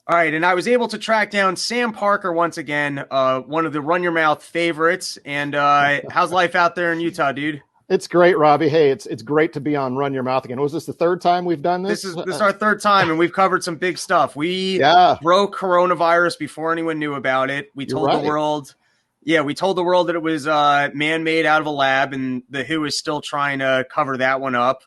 All right, and I was able to track down Sam Parker once again, one of the Run Your Mouth favorites. And how's life out there in Utah, dude? It's great, Robbie. Hey, it's great to be on Run Your Mouth again. Was this the third time we've done This this? is this is our third time, and we've covered some big stuff. We Yeah, broke coronavirus before anyone knew about it. We you're told the right. world, yeah, we told the world that it was man-made out of a lab, and the WHO is still trying to cover that one up.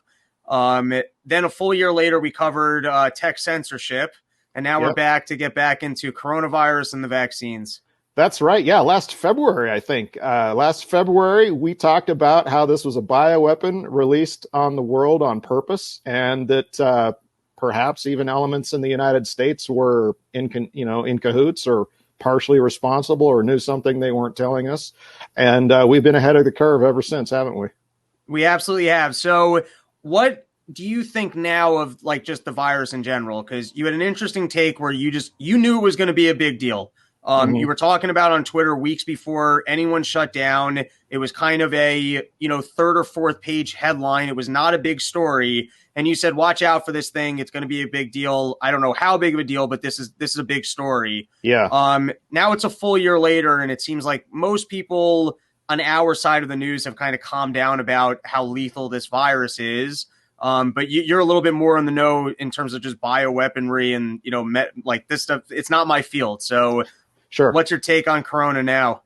Then a full year later, we covered tech censorship, and now we're Yep. back to get back into coronavirus and the vaccines. That's right. Yeah, last February, I think. Last February, we talked about how this was a bioweapon released on the world on purpose, and that perhaps even elements in the United States were in cahoots or partially responsible or knew something they weren't telling us. And we've been ahead of the curve ever since, haven't we? We absolutely have. So, what do you think now of like just the virus in general? Because you had an interesting take where you knew it was going to be a big deal. You Mm-hmm. were talking about on Twitter weeks before anyone shut down. It was kind of a third or fourth page headline. It was not a big story, and you said, "Watch out for this thing. It's going to be a big deal." I don't know how big of a deal, but this is a big story. Yeah. Now it's a full year later, and it seems like most people on our side of the news have kind of calmed down about how lethal this virus is. But you're a little bit more in the know in terms of just bioweaponry and, like this stuff. It's not my field. So Sure. what's your take on Corona now?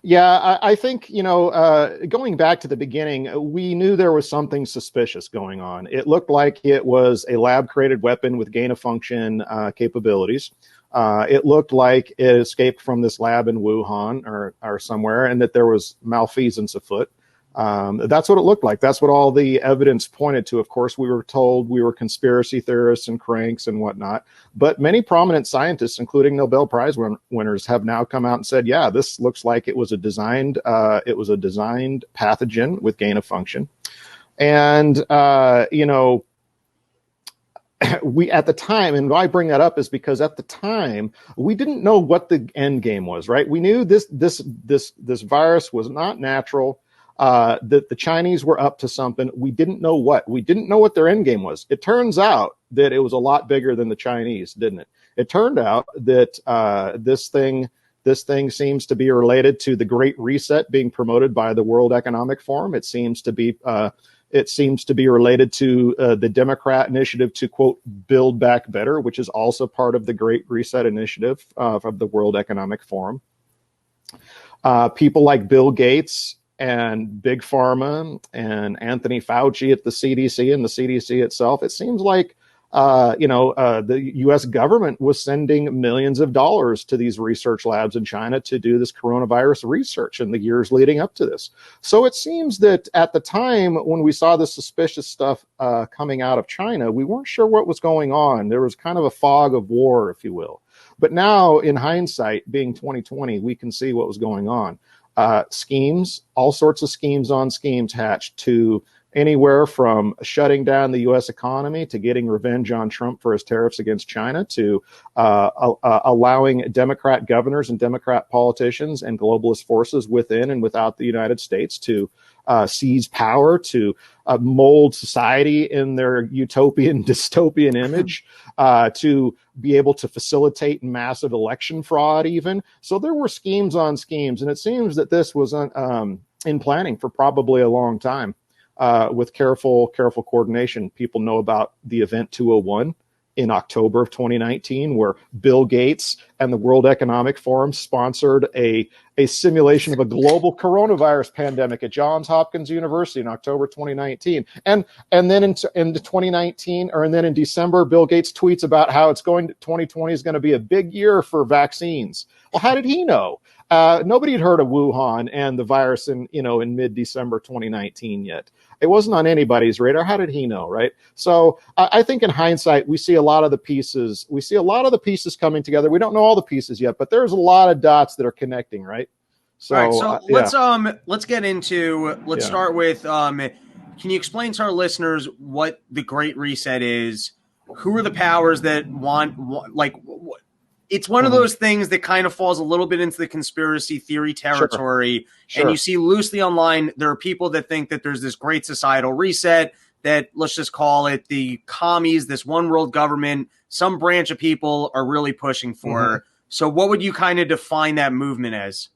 Yeah, I think, going back to the beginning, we knew there was something suspicious going on. It looked like it was a lab created weapon with gain of function capabilities. It looked like it escaped from this lab in Wuhan or somewhere, and that there was malfeasance afoot. That's what it looked like. That's what all the evidence pointed to. Of course, we were told we were conspiracy theorists and cranks and whatnot. But many prominent scientists, including Nobel Prize winners, have now come out and said, "Yeah, this looks like it was a designed pathogen with gain of function." And we at the time, and why I bring that up is because at the time we didn't know what the end game was. Right? We knew this virus was not natural. That the Chinese were up to something. We didn't know what. We didn't know what their end game was. It turns out that it was a lot bigger than the Chinese, didn't it? It turned out that this thing seems to be related to the Great Reset being promoted by the World Economic Forum. It seems to be related to the Democrat initiative to, quote, build back better, which is also part of the Great Reset initiative of the World Economic Forum. People like Bill Gates and Big Pharma and Anthony Fauci at the CDC and the CDC itself, it seems like the U.S. government was sending millions of dollars to these research labs in China to do this coronavirus research in the years leading up to this. So it seems that at the time when we saw the suspicious stuff coming out of China, we weren't sure what was going on. There was kind of a fog of war, if you will. But now, in hindsight, being 2020, we can see what was going on. Schemes, all sorts of schemes on schemes hatched to anywhere from shutting down the U.S. economy to getting revenge on Trump for his tariffs against China to allowing Democrat governors and Democrat politicians and globalist forces within and without the United States to seize power, to mold society in their utopian, dystopian image, to be able to facilitate massive election fraud even. So there were schemes on schemes, and it seems that this was in planning for probably a long time. With careful coordination. People know about the Event 201 in October of 2019, where Bill Gates and the World Economic Forum sponsored a simulation of a global coronavirus pandemic at Johns Hopkins University in October 2019. And then in 2019, and then in December, Bill Gates tweets about how 2020 is going to be a big year for vaccines. Well, how did he know? Nobody had heard of Wuhan and the virus in mid-December 2019 yet. It wasn't on anybody's radar. How did he know, right? So I think in hindsight, we see a lot of the pieces. We see a lot of the pieces coming together. We don't know all the pieces yet, but there's a lot of dots that are connecting, right? So, All right, so let's get into Yeah. start with can you explain to our listeners what the Great Reset is? Who are the powers that want like it's one of those things that kind of falls a little bit into the conspiracy theory territory. Sure. And you see loosely online, there are people that think that there's this great societal reset that, let's just call it the commies, this one world government some branch of people are really pushing for. Mm-hmm. So what would you kind of define that movement as?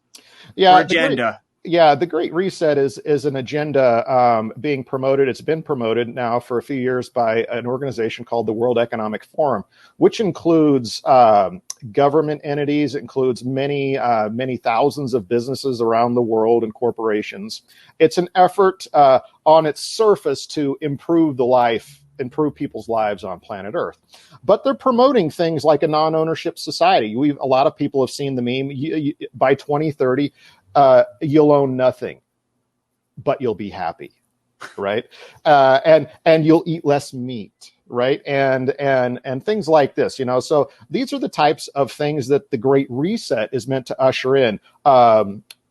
Yeah, or agenda? the Great Reset is an agenda being promoted. It's been promoted now for a few years by an organization called the World Economic Forum, which includes government entities, includes many thousands of businesses around the world and corporations. It's an effort on its surface to improve people's lives on planet Earth. But they're promoting things like a non-ownership society. A lot of people have seen the meme. By 2030, you'll own nothing, but you'll be happy, right? And you'll eat less meat, right? And things like this, So these are the types of things that the Great Reset is meant to usher in.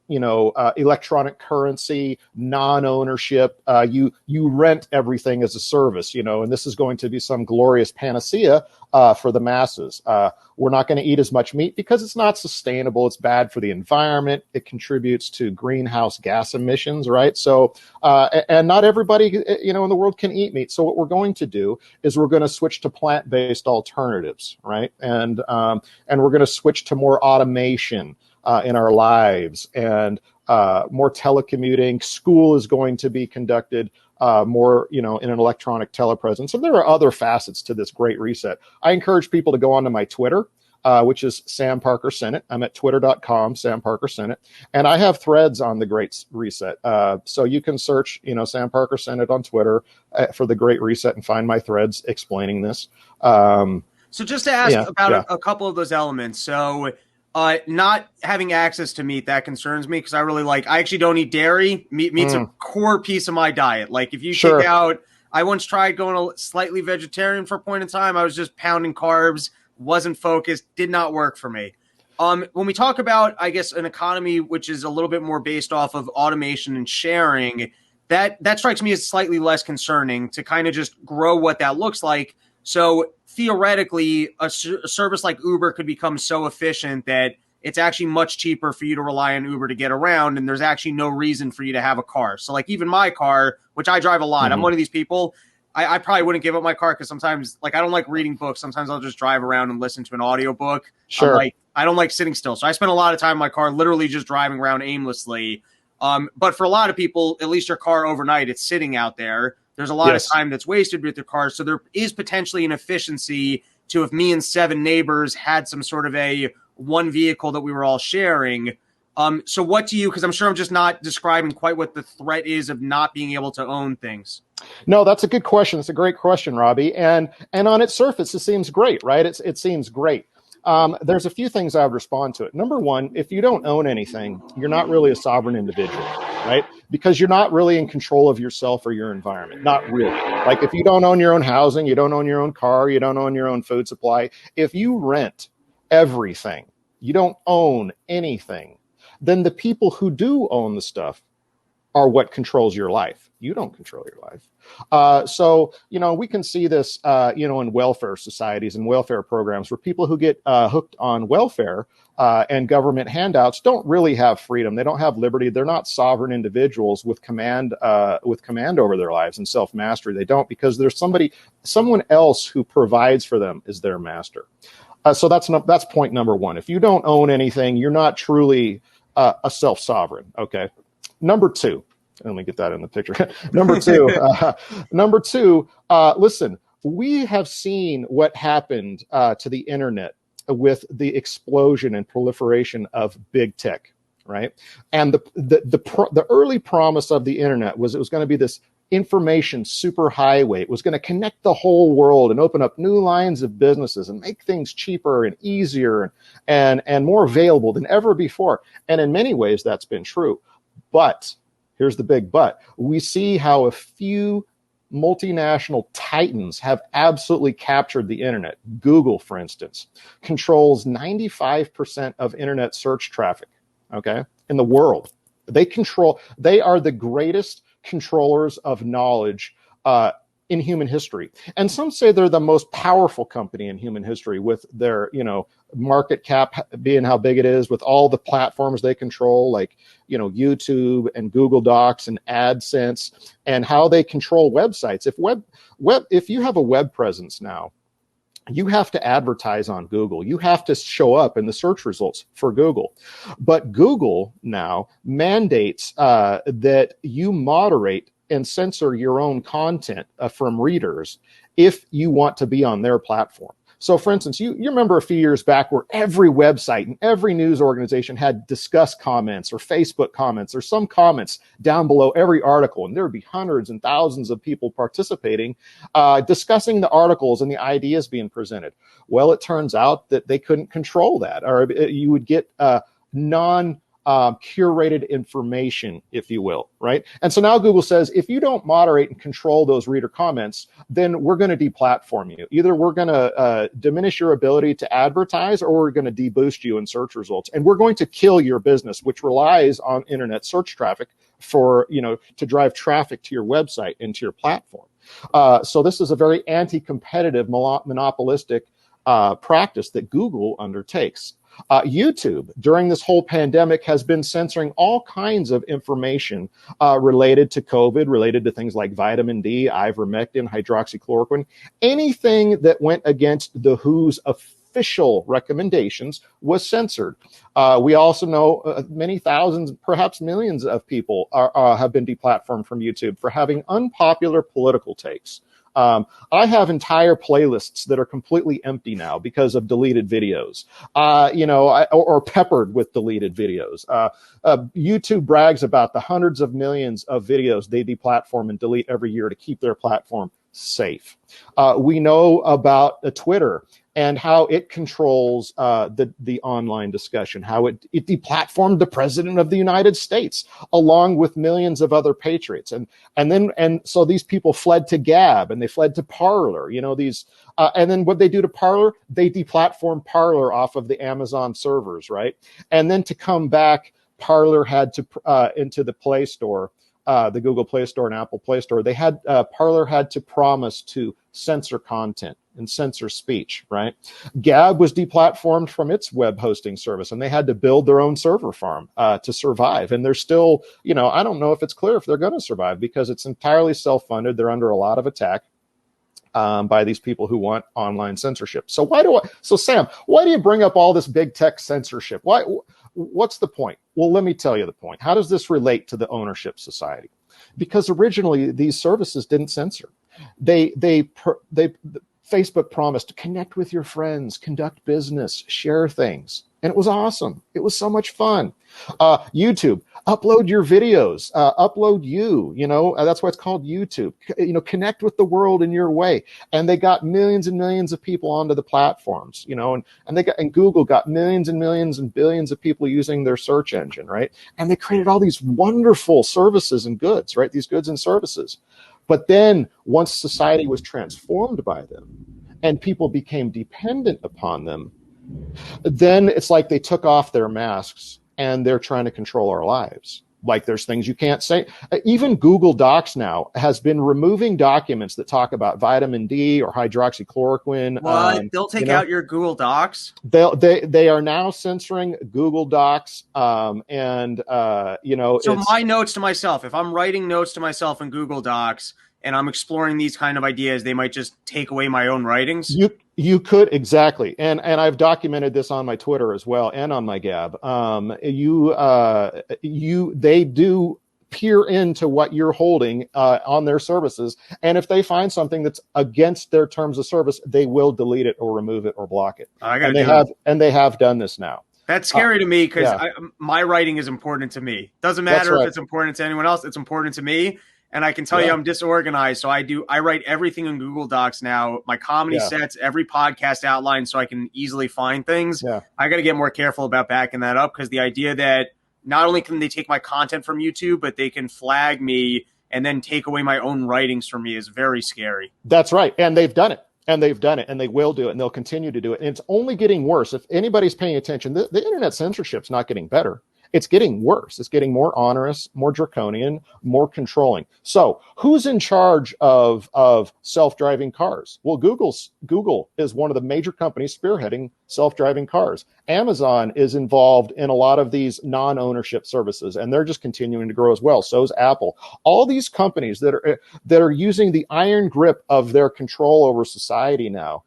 Electronic currency, non-ownership, you rent everything as a service, and this is going to be some glorious panacea for the masses. We're not going to eat as much meat because it's not sustainable. It's bad for the environment. It contributes to greenhouse gas emissions, right? So, and not everybody, in the world can eat meat. So what we're going to do is we're going to switch to plant-based alternatives, right? And we're going to switch to more automation in our lives, and more telecommuting. School is going to be conducted more, in an electronic telepresence. And there are other facets to this Great Reset. I encourage people to go onto my Twitter, which is Sam Parker Senate. I'm at twitter.com, Sam Parker Senate. And I have threads on the Great Reset. So you can search, Sam Parker Senate on Twitter for the Great Reset and find my threads explaining this. So just to ask about a couple of those elements. So not having access to meat, that concerns me because I actually don't eat dairy. Meat's a core piece of my diet. Like if you take out, I once tried going slightly vegetarian for a point in time. I was just pounding carbs, wasn't focused, did not work for me. When we talk about, I guess, an economy which is a little bit more based off of automation and sharing, that strikes me as slightly less concerning to kind of just grow what that looks like. So theoretically, a service like Uber could become so efficient that it's actually much cheaper for you to rely on Uber to get around, and there's actually no reason for you to have a car. So like even my car, which I drive a lot, I'm one of these people, I probably wouldn't give up my car because sometimes, I don't like reading books. Sometimes I'll just drive around and listen to an audiobook. Sure. I don't like sitting still. So I spend a lot of time in my car literally just driving around aimlessly. But for a lot of people, at least your car overnight, it's sitting out there. There's a lot of time that's wasted with your car. So there is potentially an efficiency to if me and 7 neighbors had some sort of a one vehicle that we were all sharing. So what do you, because I'm sure I'm just not describing quite what the threat is of not being able to own things. No, that's a good question. It's a great question, Robbie. And on its surface, it seems great, right? It seems great. There's a few things I would respond to it. Number one, if you don't own anything, you're not really a sovereign individual, right? Because you're not really in control of yourself or your environment. Not really. Like if you don't own your own housing, you don't own your own car, you don't own your own food supply. If you rent everything, you don't own anything, then the people who do own the stuff are what controls your life. You don't control your life. So, we can see this, in welfare societies and welfare programs where people who get hooked on welfare and government handouts don't really have freedom. They don't have liberty. They're not sovereign individuals with command over their lives and self-mastery. They don't, because there's someone else who provides for them is their master. So that's point number one. If you don't own anything, you're not truly a self-sovereign. Okay. Number two, let me get that in the picture. Number two, listen, we have seen what happened to the internet with the explosion and proliferation of big tech, right? And the early promise of the internet was it was going to be this information superhighway. It was going to connect the whole world and open up new lines of businesses and make things cheaper and easier and more available than ever before. And in many ways, that's been true. But here's the big but. We see how a few multinational titans have absolutely captured the internet. Google, for instance, controls 95% of internet search traffic, okay, in the world. They are the greatest controllers of knowledge in human history. And some say they're the most powerful company in human history with their, market cap being how big it is, with all the platforms they control, like, YouTube and Google Docs and AdSense, and how they control websites. If you have a web presence now, you have to advertise on Google. You have to show up in the search results for Google. But Google now mandates that you moderate and censor your own content from readers if you want to be on their platform. So, for instance, you remember a few years back where every website and every news organization had Discuss comments or Facebook comments or some comments down below every article, and there would be hundreds and thousands of people participating, discussing the articles and the ideas being presented. Well, it turns out that they couldn't control that, or you would get curated information, if you will, right? And so now Google says, if you don't moderate and control those reader comments, then we're going to deplatform you. Either we're going to diminish your ability to advertise, or we're going to deboost you in search results. And we're going to kill your business, which relies on internet search traffic for, to drive traffic to your website and to your platform. So this is a very anti-competitive, monopolistic practice that Google undertakes. YouTube, during this whole pandemic, has been censoring all kinds of information related to COVID, related to things like vitamin D, ivermectin, hydroxychloroquine. Anything that went against the WHO's official recommendations was censored. We also know many thousands, perhaps millions of people have been deplatformed from YouTube for having unpopular political takes. I have entire playlists that are completely empty now because of deleted videos, or peppered with deleted videos. YouTube brags about the hundreds of millions of videos they deplatform and delete every year to keep their platform safe. We know about Twitter and how it controls the online discussion, how it deplatformed the president of the United States, along with millions of other patriots. And so these people fled to Gab and they fled to Parler, and then what they do to Parler, they deplatform Parler off of the Amazon servers, right? And then to come back, Parler had to, into the Play Store, the Google Play Store and Apple Play Store, Parler had to promise to censor content and censor speech, right? Gab was deplatformed from its web hosting service, and they had to build their own server farm to survive. And they're still, I don't know if it's clear if they're going to survive, because it's entirely self-funded. They're under a lot of attack by these people who want online censorship. So Sam, why do you bring up all this big tech censorship? What's the point? Well, let me tell you the point. How does this relate to the ownership society? Because originally these services didn't censor. Facebook promised to connect with your friends, conduct business, share things. And it was awesome. It was so much fun. YouTube, upload your videos, upload that's why it's called YouTube. Connect with the world in your way. And they got millions and millions of people onto the platforms, and Google got millions and millions and billions of people using their search engine, right? And they created all these wonderful services and goods, right? These goods and services. But then once society was transformed by them and people became dependent upon them, then it's like they took off their masks and they're trying to control our lives. Like there's things you can't say. Even Google Docs now has been removing documents that talk about vitamin D or hydroxychloroquine. What? They'll take out your Google Docs? They are now censoring Google Docs. So my notes to myself, if I'm writing notes to myself in Google Docs and I'm exploring these kind of ideas, they might just take away my own writings. You could, exactly. And I've documented this on my Twitter as well and on my Gab. They do peer into what you're holding on their services. And if they find something that's against their terms of service, they will delete it or remove it or block it. And they have done this now. That's scary to me because my writing is important to me. Doesn't matter if it's important to anyone else. It's important to me. And I can tell you I'm disorganized. So I write everything in Google Docs now. My comedy sets, every podcast outline, so I can easily find things. Yeah. I got to get more careful about backing that up, because the idea that not only can they take my content from YouTube, but they can flag me and then take away my own writings from me is very scary. That's right. And they've done it. And they've done it, and they will do it, and they'll continue to do it. And it's only getting worse. If anybody's paying attention, the internet censorship's not getting better. It's getting worse. It's getting more onerous, more draconian, more controlling. So who's in charge of self-driving cars? Well, Google is one of the major companies spearheading self-driving cars. Amazon is involved in a lot of these non-ownership services, and they're just continuing to grow as well. So is Apple. All these companies that are using the iron grip of their control over society now,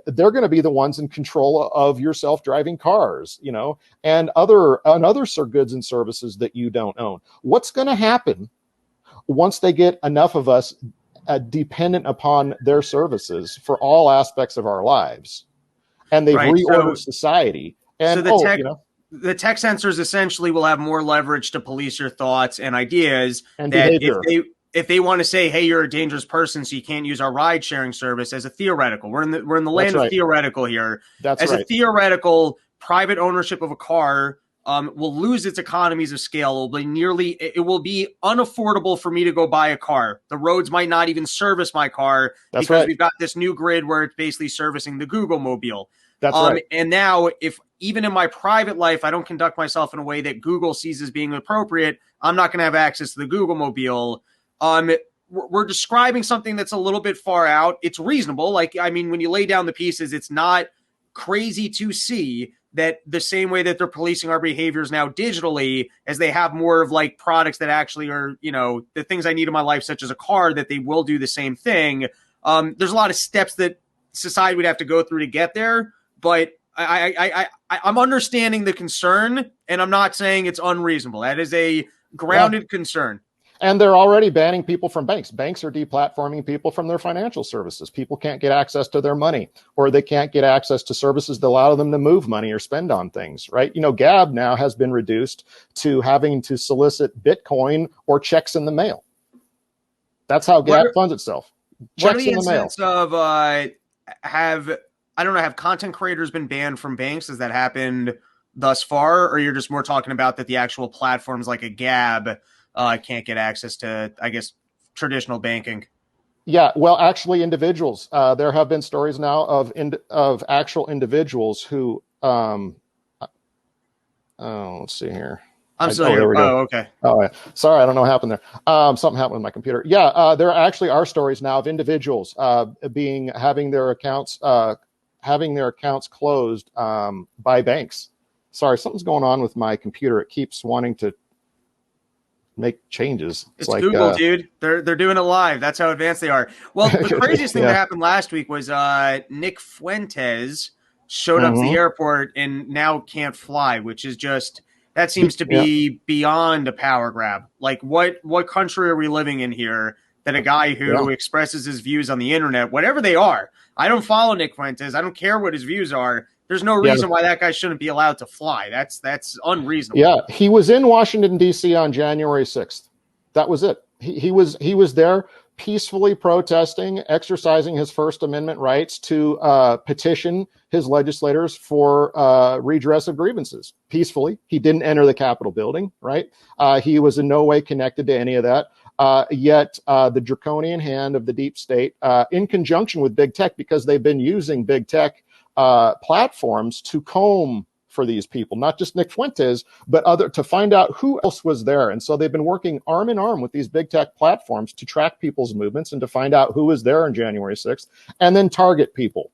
they're going to be the ones in control of your self-driving cars, and other goods and services that you don't own. What's going to happen once they get enough of us dependent upon their services for all aspects of our lives, and they've reordered society? And the tech sensors essentially will have more leverage to police your thoughts and ideas, and behavior. If they want to say, hey, you're a dangerous person, so you can't use our ride sharing service, as a theoretical. We're in the land of theoretical here. As a theoretical, private ownership of a car will lose its economies of scale. It will be unaffordable for me to go buy a car. The roads might not even service my car because we've got this new grid where it's basically servicing the Google mobile. That's right. And now, if even in my private life, I don't conduct myself in a way that Google sees as being appropriate, I'm not going to have access to the Google mobile. We're describing something that's a little bit far out. It's reasonable. When you lay down the pieces, it's not crazy to see that the same way that they're policing our behaviors now digitally, as they have more of products that actually are, the things I need in my life, such as a car, that they will do the same thing. There's a lot of steps that society would have to go through to get there, but I'm understanding the concern, and I'm not saying it's unreasonable. That is a grounded concern. And they're already banning people from banks. Banks are deplatforming people from their financial services. People can't get access to their money, or they can't get access to services that allow them to move money or spend on things, right? Gab now has been reduced to having to solicit Bitcoin or checks in the mail. That's how Gab funds itself. Checks in the mail. Have content creators been banned from banks? Has that happened thus far? Or you're just more talking about that the actual platforms like a Gab can't get access to, I guess, traditional banking? Yeah, well, actually, individuals. There have been stories now of actual individuals who. Let's see here. I'm still here. Okay. Oh, yeah. Sorry, I don't know what happened there. Something happened with my computer. Yeah, there actually are stories now of individuals having their accounts closed by banks. Sorry, something's going on with my computer. It keeps wanting to make changes. It's Google, dude. They're doing it live. That's how advanced they are. Well, the craziest thing that happened last week was Nick Fuentes showed up to the airport and now can't fly, which is just, that seems to be beyond a power grab. What country are we living in here that a guy who expresses his views on the internet, whatever they are, I don't follow Nick Fuentes, I don't care what his views are, there's no reason why that guy shouldn't be allowed to fly. That's unreasonable. Yeah, he was in Washington, D.C. on January 6th. That was it. He was there peacefully protesting, exercising his First Amendment rights to petition his legislators for redress of grievances peacefully. He didn't enter the Capitol building, right? He was in no way connected to any of that. Yet the draconian hand of the deep state, in conjunction with big tech, because they've been using big tech platforms to comb for these people, not just Nick Fuentes, but to find out who else was there. And so they've been working arm in arm with these big tech platforms to track people's movements and to find out who was there on January 6th, and then target people.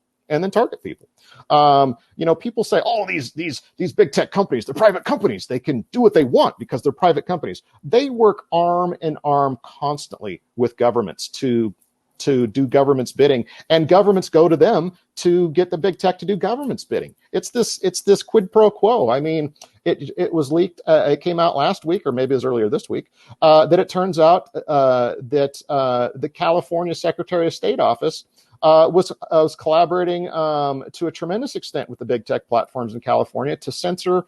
People say, oh, these big tech companies, they're private companies. They can do what they want because they're private companies. They work arm in arm constantly with governments to do government's bidding, and governments go to them to get the big tech to do government's bidding. It's this quid pro quo. I mean, it was leaked. It came out last week, or maybe it was earlier this week, that it turns out that the California Secretary of State office was collaborating to a tremendous extent with the big tech platforms in California to censor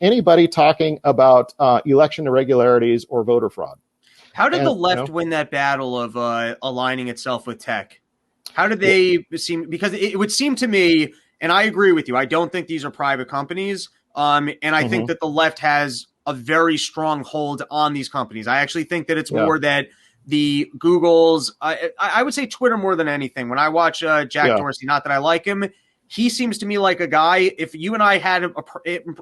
anybody talking about election irregularities or voter fraud. How did the left win that battle of aligning itself with tech? How did they seem? Because it would seem to me, and I agree with you, I don't think these are private companies. And I think that the left has a very strong hold on these companies. I actually think that it's more that the Googles, I would say Twitter more than anything. When I watch Jack Dorsey, not that I like him, he seems to me like a guy, if you and I had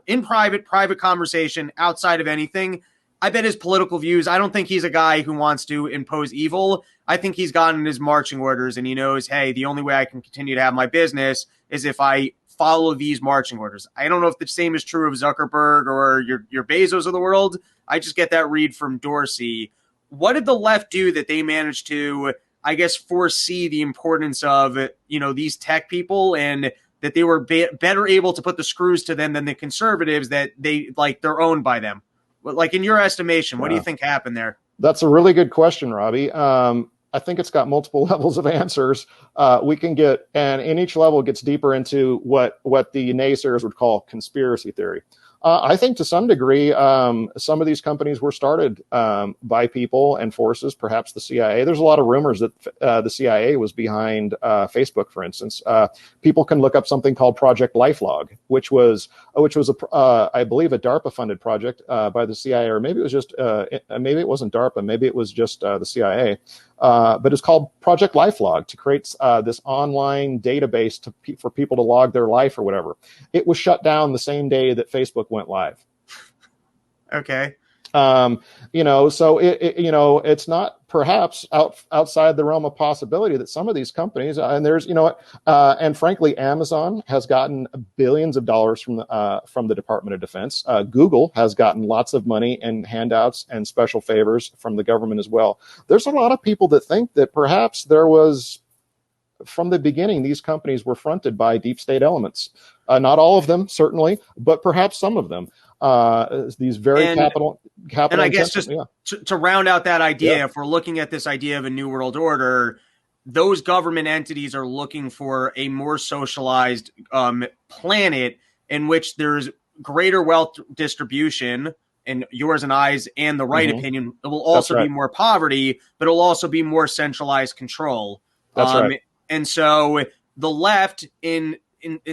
in private conversation outside of anything, I bet his political views, I don't think he's a guy who wants to impose evil. I think he's gotten his marching orders and he knows, hey, the only way I can continue to have my business is if I follow these marching orders. I don't know if the same is true of Zuckerberg or your Bezos of the world. I just get that read from Dorsey. What did the left do that they managed to, I guess, foresee the importance of, these tech people, and that they were better able to put the screws to them than the conservatives, that they're owned by them? Like, in your estimation, what do you think happened there? That's a really good question, Robbie. I think it's got multiple levels of answers. We can get, and in each level gets deeper into what the naysayers would call conspiracy theory. I think to some degree, some of these companies were started by people and forces, perhaps the CIA. There's a lot of rumors that the CIA was behind Facebook, for instance. People can look up something called Project LifeLog, which was I believe, a DARPA-funded project by the CIA, or maybe it was just maybe it wasn't DARPA, maybe it was just the CIA. But it's called Project LifeLog to create this online database for people to log their life or whatever. It was shut down the same day that Facebook went live. Okay. So it's not perhaps outside the realm of possibility that some of these companies, and there's, and frankly, Amazon has gotten billions of dollars from the Department of Defense. Google has gotten lots of money and handouts and special favors from the government as well. There's a lot of people that think that perhaps there was, from the beginning, these companies were fronted by deep state elements. Not all of them, certainly, but perhaps some of them. These very capital. And I guess just to round out that idea, if we're looking at this idea of a new world order, those government entities are looking for a more socialized planet in which there's greater wealth distribution, in yours and I's and the right opinion. It will also be more poverty, but it will also be more centralized control. That's right. And so the left, in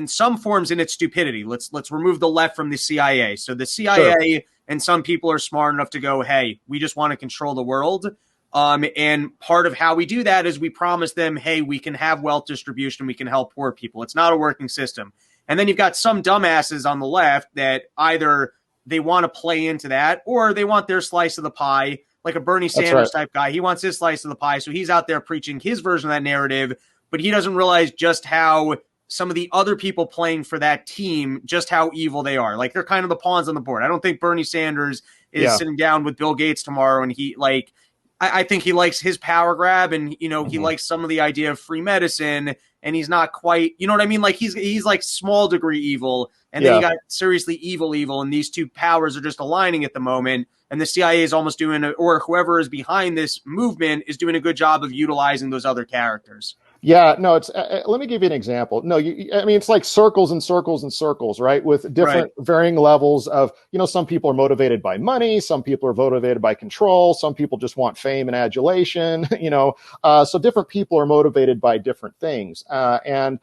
some forms, in its stupidity, let's remove the left from the CIA. So the CIA and some people are smart enough to go, hey, we just want to control the world. And part of how we do that is we promise them, hey, we can have wealth distribution, we can help poor people. It's not a working system. And then you've got some dumbasses on the left that either they want to play into that or they want their slice of the pie, like a Bernie Sanders type guy. He wants his slice of the pie. So he's out there preaching his version of that narrative, but he doesn't realize just how some of the other people playing for that team, just how evil they are. Like, they're kind of the pawns on the board. I don't think Bernie Sanders is sitting down with Bill Gates tomorrow and I think he likes his power grab, and he likes some of the idea of free medicine, and he's not quite, you know what I mean? Like, he's like small degree evil, and then you got seriously evil, and these two powers are just aligning at the moment, and the CIA is almost doing, or whoever is behind this movement is doing a good job of utilizing those other characters. Yeah, no, it's, let me give you an example. No, it's like circles and circles and circles, right? With different varying levels of, some people are motivated by money. Some people are motivated by control. Some people just want fame and adulation, so different people are motivated by different things. And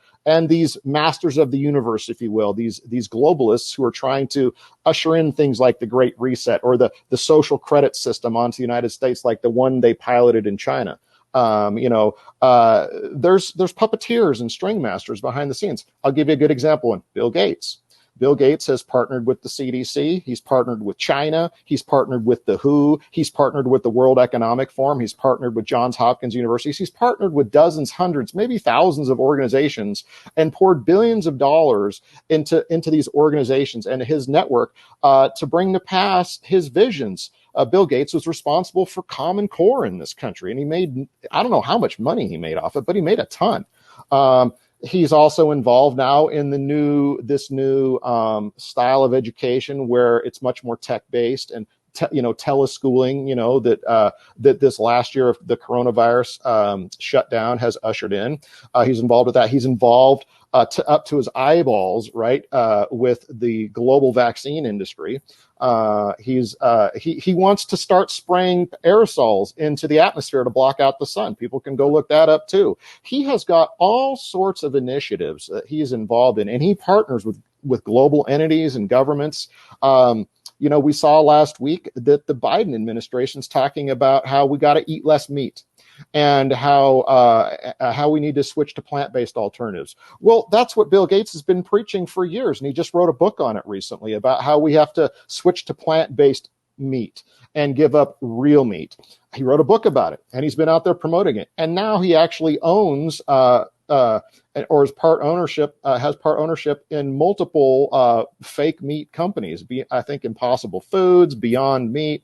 these masters of the universe, if you will, these globalists who are trying to usher in things like the Great Reset or the social credit system onto the United States, like the one they piloted in China. There's puppeteers and string masters behind the scenes. I'll give you a good example one. Bill Gates. Bill Gates has partnered with the CDC. He's partnered with China. He's partnered with the WHO. He's partnered with the World Economic Forum. He's partnered with Johns Hopkins University. He's partnered with dozens, hundreds, maybe thousands of organizations and poured billions of dollars into these organizations and his network to bring to pass his visions. Bill Gates was responsible for Common Core in this country, and he made, I don't know how much money he made off it, but he made a ton. He's also involved now in this new style of education where it's much more tech-based and teleschooling, that this last year of the coronavirus shutdown has ushered in. He's involved with that. He's involved up to his eyeballs, right, with the global vaccine industry. He wants to start spraying aerosols into the atmosphere to block out the sun. People can go look that up too. He has got all sorts of initiatives that he's involved in, and he partners with global entities and governments. We saw last week that the Biden administration's talking about how we got to eat less meat. and how we need to switch to plant-based alternatives. Well, that's what Bill Gates has been preaching for years, and he just wrote a book on it recently about how we have to switch to plant-based meat and give up real meat. He wrote a book about it, and he's been out there promoting it. And now he actually owns or has part ownership in multiple fake meat companies. I think Impossible Foods, Beyond Meat,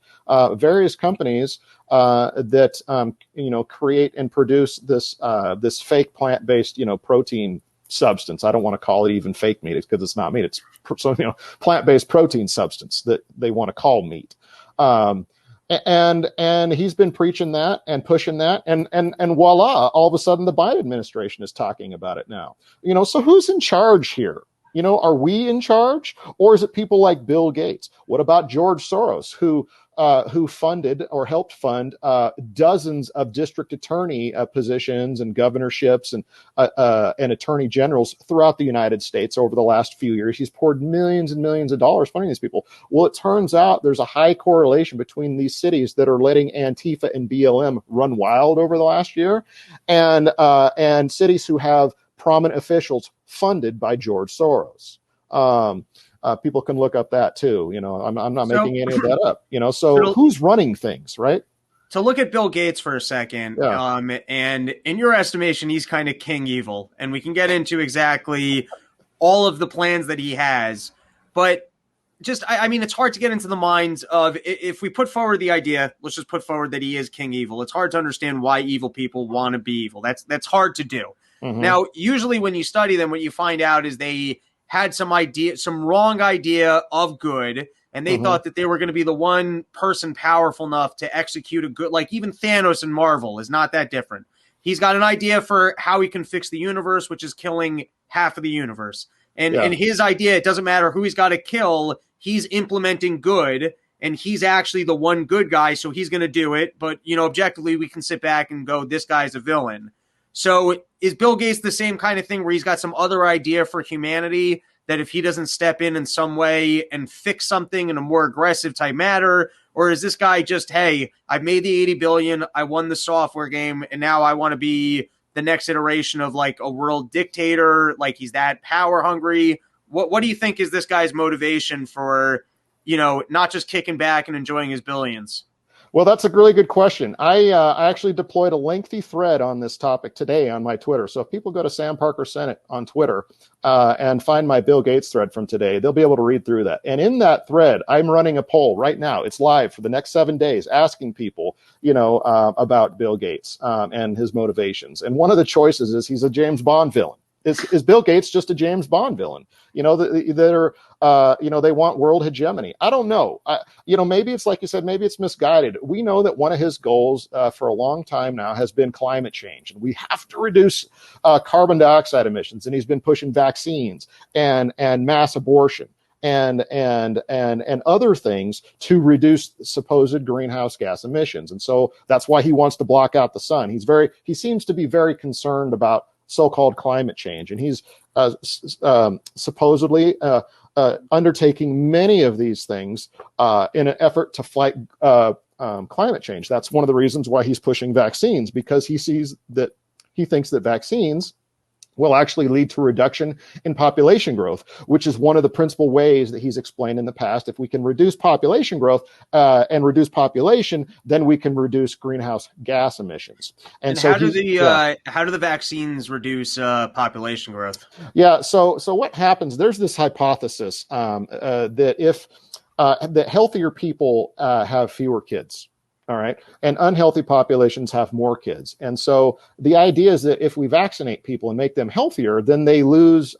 various companies that create and produce this fake plant-based protein substance. I don't want to call it even fake meat because it's not meat. It's plant-based protein substance that they want to call meat. And he's been preaching that and pushing that, and voila, all of a sudden the Biden administration is talking about it now. So who's in charge here? Are we in charge, or is it people like Bill Gates? What about George Soros, who funded or helped fund dozens of district attorney positions and governorships and attorney generals throughout the United States over the last few years? He's poured millions and millions of dollars funding these people. Well, it turns out there's a high correlation between these cities that are letting Antifa and BLM run wild over the last year, and cities who have prominent officials funded by George Soros. People can look up that too. I'm not making any of that up. So who's running things, right? To look at Bill Gates for a second, and in your estimation, he's kind of king evil, and we can get into exactly all of the plans that he has. But I mean, it's hard to get into the minds of, if we put forward the idea, let's just put forward that he is king evil. It's hard to understand why evil people want to be evil. That's hard to do. Mm-hmm. Now, usually when you study them, what you find out is they had some wrong idea of good, and they thought that they were going to be the one person powerful enough to execute a good, like even Thanos in Marvel is not that different. He's got an idea for how he can fix the universe, which is killing half of the universe. And his idea, it doesn't matter who he's got to kill, he's implementing good, and he's actually the one good guy, so he's going to do it. But, objectively, we can sit back and go, this guy's a villain. So is Bill Gates the same kind of thing where he's got some other idea for humanity that if he doesn't step in some way and fix something in a more aggressive type matter? Or is this guy just, hey, I've made the 80 billion, I won the software game, and now I want to be the next iteration of like a world dictator, like he's that power hungry? What do you think is this guy's motivation for, not just kicking back and enjoying his billions? Well, that's a really good question. I actually deployed a lengthy thread on this topic today on my Twitter. So if people go to Sam Parker Senate on Twitter and find my Bill Gates thread from today, they'll be able to read through that. And in that thread, I'm running a poll right now. It's live for the next 7 days, asking people, about Bill Gates and his motivations. And one of the choices is he's a James Bond villain. Is Bill Gates just a James Bond villain? They want world hegemony. I don't know. Maybe it's like you said, maybe it's misguided. We know that one of his goals for a long time now has been climate change. And we have to reduce carbon dioxide emissions. And he's been pushing vaccines and mass abortion and other things to reduce supposed greenhouse gas emissions. And so that's why he wants to block out the sun. He seems to be very concerned about so-called climate change, and he's supposedly undertaking many of these things in an effort to fight climate change. That's one of the reasons why he's pushing vaccines, because he thinks that vaccines will actually lead to reduction in population growth, which is one of the principal ways that he's explained in the past. If we can reduce population growth and reduce population, then we can reduce greenhouse gas emissions. And so how do the vaccines reduce population growth? Yeah. So what happens? There's this hypothesis that healthier people have fewer kids. All right. And unhealthy populations have more kids. And so the idea is that if we vaccinate people and make them healthier, then they lose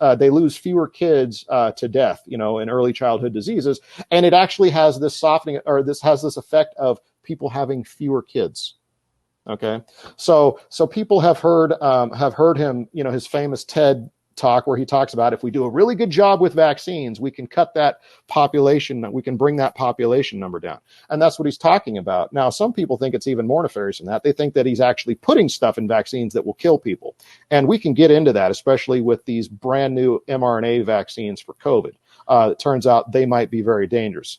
fewer kids to death, in early childhood diseases. And it actually has this softening, or this has this effect of people having fewer kids. Okay. So people have heard him, his famous TED talk where he talks about if we do a really good job with vaccines, we can cut that population, we can bring that population number down. And that's what he's talking about. Now, some people think it's even more nefarious than that. They think that he's actually putting stuff in vaccines that will kill people. And we can get into that, especially with these brand new mRNA vaccines for COVID. It turns out they might be very dangerous.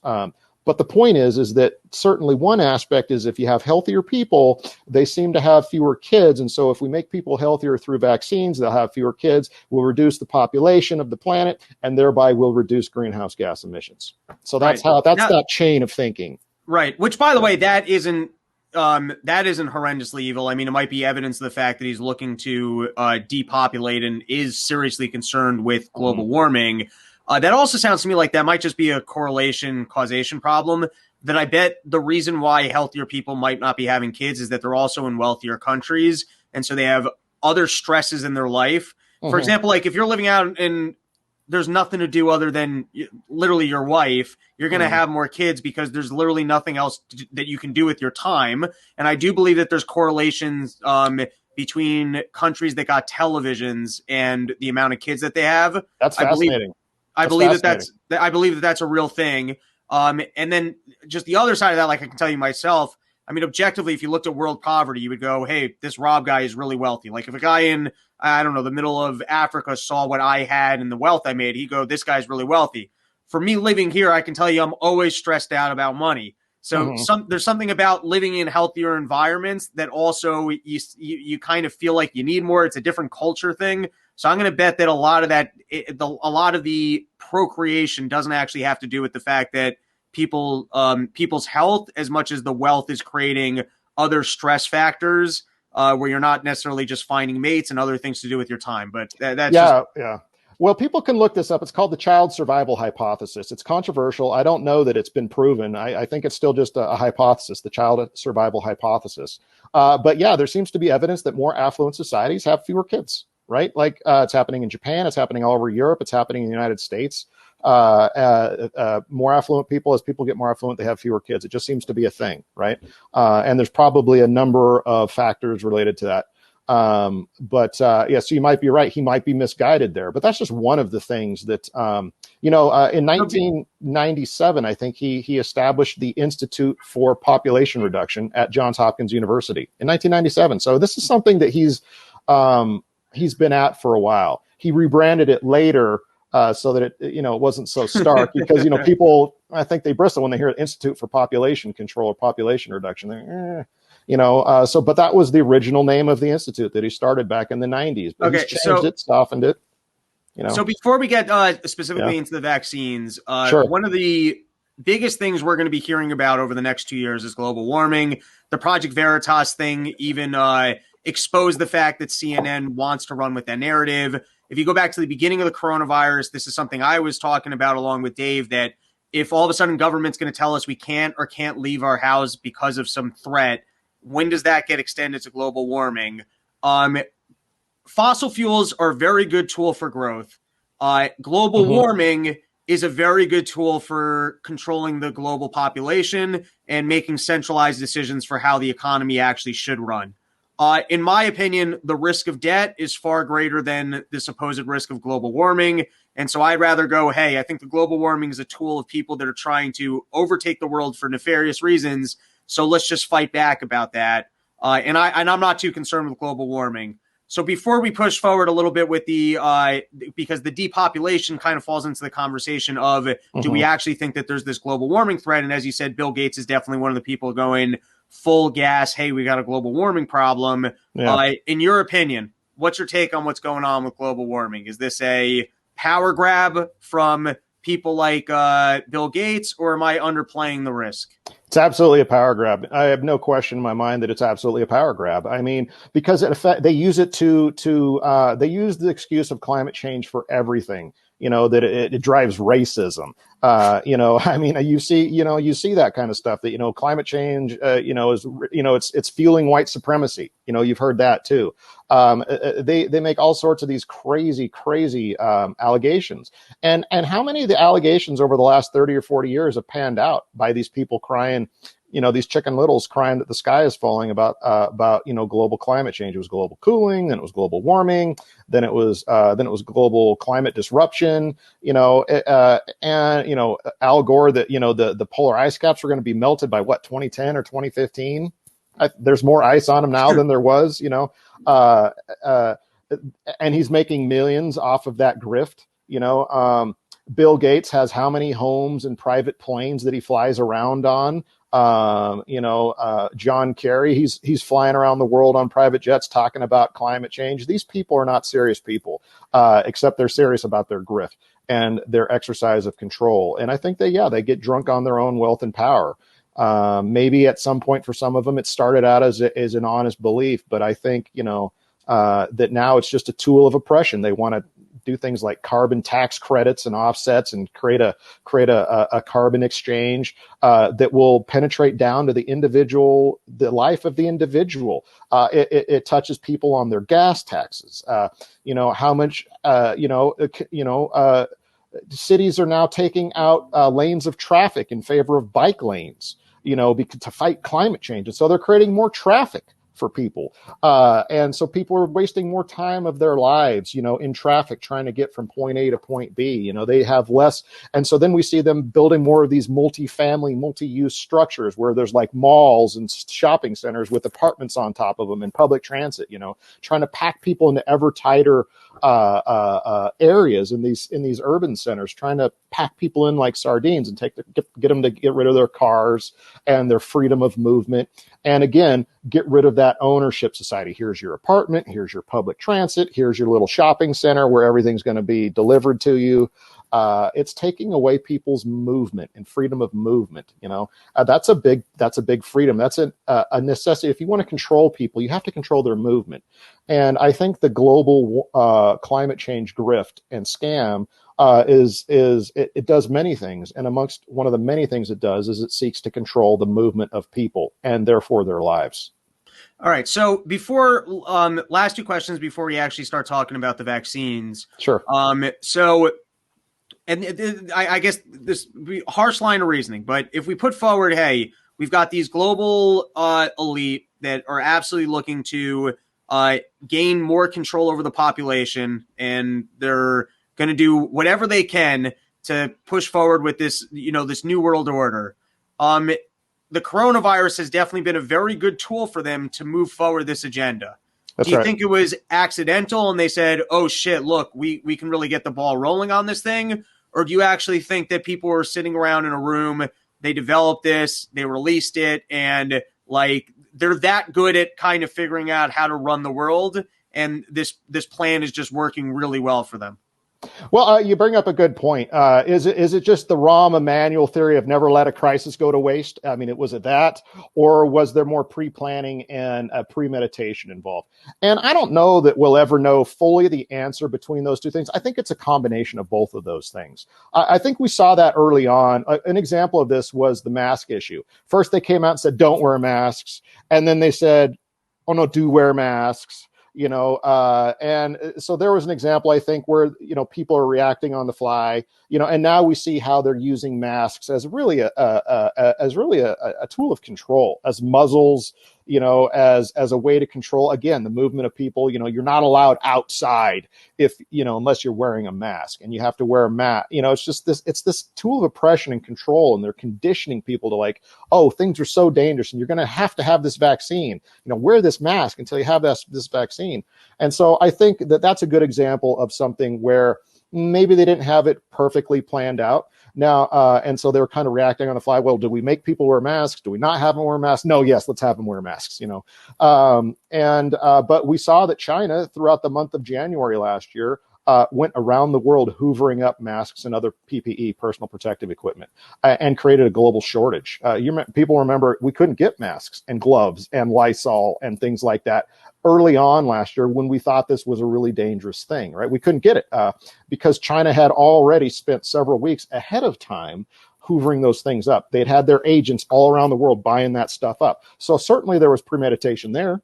But the point is that certainly one aspect is if you have healthier people, they seem to have fewer kids. And so if we make people healthier through vaccines, they'll have fewer kids, we'll reduce the population of the planet, and thereby we'll reduce greenhouse gas emissions. So that's that chain of thinking. Right. Which, by the way, that isn't horrendously evil. I mean, it might be evidence of the fact that he's looking to depopulate and is seriously concerned with global warming. That also sounds to me like that might just be a correlation causation problem. That I bet the reason why healthier people might not be having kids is that they're also in wealthier countries. And so they have other stresses in their life. For example, like if you're living out and there's nothing to do other than literally your wife, you're going to have more kids because there's literally nothing else that you can do with your time. And I do believe that there's correlations between countries that got televisions and the amount of kids that they have. That's fascinating. I believe that that's a real thing. And then just the other side of that, like I can tell you myself, I mean, objectively, if you looked at world poverty, you would go, hey, this Rob guy is really wealthy. Like if a guy in, I don't know, the middle of Africa saw what I had and the wealth I made, he'd go, this guy's really wealthy. For me living here, I can tell you I'm always stressed out about money. So there's something about living in healthier environments that also you kind of feel like you need more. It's a different culture thing. So I'm going to bet that a lot of the procreation doesn't actually have to do with the fact that people's health as much as the wealth is creating other stress factors where you're not necessarily just finding mates and other things to do with your time. But that's yeah. Well, people can look this up. It's called the child survival hypothesis. It's controversial. I don't know that it's been proven. I think it's still just a hypothesis, the child survival hypothesis. But yeah, there seems to be evidence that more affluent societies have fewer kids. Right? Like it's happening in Japan. It's happening all over Europe. It's happening in the United States. More affluent people, as people get more affluent, they have fewer kids. It just seems to be a thing. Right? And there's probably a number of factors related to that. So you might be right. He might be misguided there, but that's just one of the things that, in 1997, I think he established the Institute for Population Reduction at Johns Hopkins University in 1997. So this is something that he's been at for a while. He rebranded it later so that it wasn't so stark because people, I think they bristle when they hear Institute for Population Control or Population Reduction. But that was the original name of the institute that he started back in the 90s. But he's changed it, softened it. So before we get specifically into the vaccines, one of the biggest things we're going to be hearing about over the next 2 years is global warming. The Project Veritas thing even exposed the fact that CNN wants to run with that narrative. If you go back to the beginning of the coronavirus, this is something I was talking about along with Dave, that if all of a sudden government's going to tell us we can't leave our house because of some threat, when does that get extended to global warming? Fossil fuels are a very good tool for growth. Global warming is a very good tool for controlling the global population and making centralized decisions for how the economy actually should run. In my opinion, the risk of debt is far greater than the supposed risk of global warming. And so I'd rather go, hey, I think the global warming is a tool of people that are trying to overtake the world for nefarious reasons. So let's just fight back about that. And I'm not too concerned with global warming. So before we push forward a little bit with because the depopulation kind of falls into the conversation of, do we actually think that there's this global warming threat? And as you said, Bill Gates is definitely one of the people going full gas, hey, we got a global warming problem. Yeah. In your opinion, what's your take on what's going on with global warming? Is this a power grab from people like Bill Gates, or am I underplaying the risk? It's absolutely a power grab. I have no question in my mind that it's absolutely a power grab. I mean, because in effect, they use it they use the excuse of climate change for everything. That it drives racism. I mean, you see that kind of stuff that, climate change, it's fueling white supremacy. You've heard that too. They make all sorts of these crazy allegations. And how many of the allegations over the last 30 or 40 years have panned out by these people crying, these Chicken Littles crying that the sky is falling about global climate change. It was global cooling, then it was global warming, then it was global climate disruption, and Al Gore that, the polar ice caps were going to be melted by 2010 or 2015. There's more ice on them now than there was, and he's making millions off of that grift, Bill Gates has how many homes and private planes that he flies around on? John Kerry, he's flying around the world on private jets talking about climate change. These people are not serious people, except they're serious about their grift and their exercise of control. And I think they get drunk on their own wealth and power. Maybe at some point for some of them, it started out as an honest belief, but I think, that now it's just a tool of oppression. They want to do things like carbon tax credits and offsets and create a carbon exchange that will penetrate down to the life of the individual. It touches people on their gas taxes. How much cities are now taking out lanes of traffic in favor of bike lanes, to fight climate change. And so they're creating more traffic for people. And so people are wasting more time of their lives, in traffic trying to get from point A to point B. They have less. And so then we see them building more of these multi-family, multi-use structures where there's like malls and shopping centers with apartments on top of them and public transit, trying to pack people into ever tighter areas in these urban centers, trying to pack people in like sardines and get them to get rid of their cars and their freedom of movement. And again, get rid of that ownership society. Here's your apartment. Here's your public transit. Here's your little shopping center where everything's going to be delivered to you. It's taking away people's movement and freedom of movement. That's a big freedom. That's a necessity. If you want to control people, you have to control their movement. And I think the global climate change grift and scam it does many things. And amongst one of the many things it does is it seeks to control the movement of people and therefore their lives. All right. So before last two questions before we actually start talking about the vaccines. Sure. I guess this harsh line of reasoning, but if we put forward, hey, we've got these global elite that are absolutely looking to gain more control over the population, and they're going to do whatever they can to push forward with this, this new world order. The coronavirus has definitely been a very good tool for them to move forward this agenda. That's Do you right. think it was accidental and they said, oh shit, look, we can really get the ball rolling on this thing? Or do you actually think that people were sitting around in a room, they developed this, they released it, and like they're that good at kind of figuring out how to run the world, and this plan is just working really well for them? Well, you bring up a good point. Is it just the Rahm Emanuel theory of never let a crisis go to waste? I mean, was it that, or was there more pre-planning and premeditation involved? And I don't know that we'll ever know fully the answer between those two things. I think it's a combination of both of those things. I think we saw that early on. An example of this was the mask issue. First, they came out and said, don't wear masks. And then they said, oh, no, do wear masks. And so there was an example, I think, where, people are reacting on the fly, and now we see how they're using masks as really a tool of control, as muzzles, as a way to control, again, the movement of people. You're not allowed outside unless you're wearing a mask, and you have to wear a mask. It's this tool of oppression and control, and they're conditioning people to like, oh, things are so dangerous and you're going to have this vaccine, wear this mask until you have this vaccine. And so I think that that's a good example of something where maybe they didn't have it perfectly planned out. Now, and so they were kind of reacting on the fly. Well, do we make people wear masks? Do we not have them wear masks? No, yes, let's have them wear masks, but we saw that China throughout the month of January last year went around the world hoovering up masks and other PPE, personal protective equipment, and created a global shortage. People remember we couldn't get masks and gloves and Lysol and things like that early on last year when we thought this was a really dangerous thing, right? We couldn't get it because China had already spent several weeks ahead of time hoovering those things up. They'd had their agents all around the world buying that stuff up. So certainly there was premeditation there.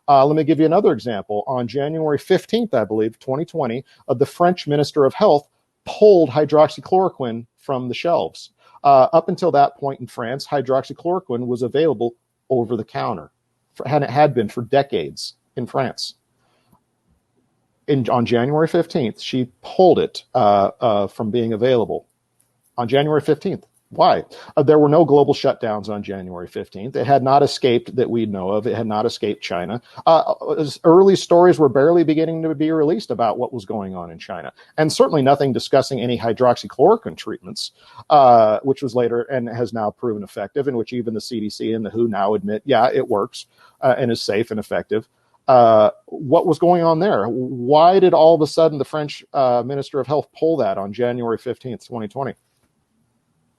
Let me give you another example. On January 15th, I believe, 2020, the French Minister of Health pulled hydroxychloroquine from the shelves. Up until that point in France, hydroxychloroquine was available over the counter, and it had been for decades in France. On January 15th, she pulled it from being available. On January 15th. Why? There were no global shutdowns on January 15th. It had not escaped that we know of. It had not escaped China. Early stories were barely beginning to be released about what was going on in China. And certainly nothing discussing any hydroxychloroquine treatments, which was later and has now proven effective, in which even the CDC and the WHO now admit, yeah, it works and is safe and effective. What was going on there? Why did all of a sudden the French Minister of Health pull that on January 15th, 2020?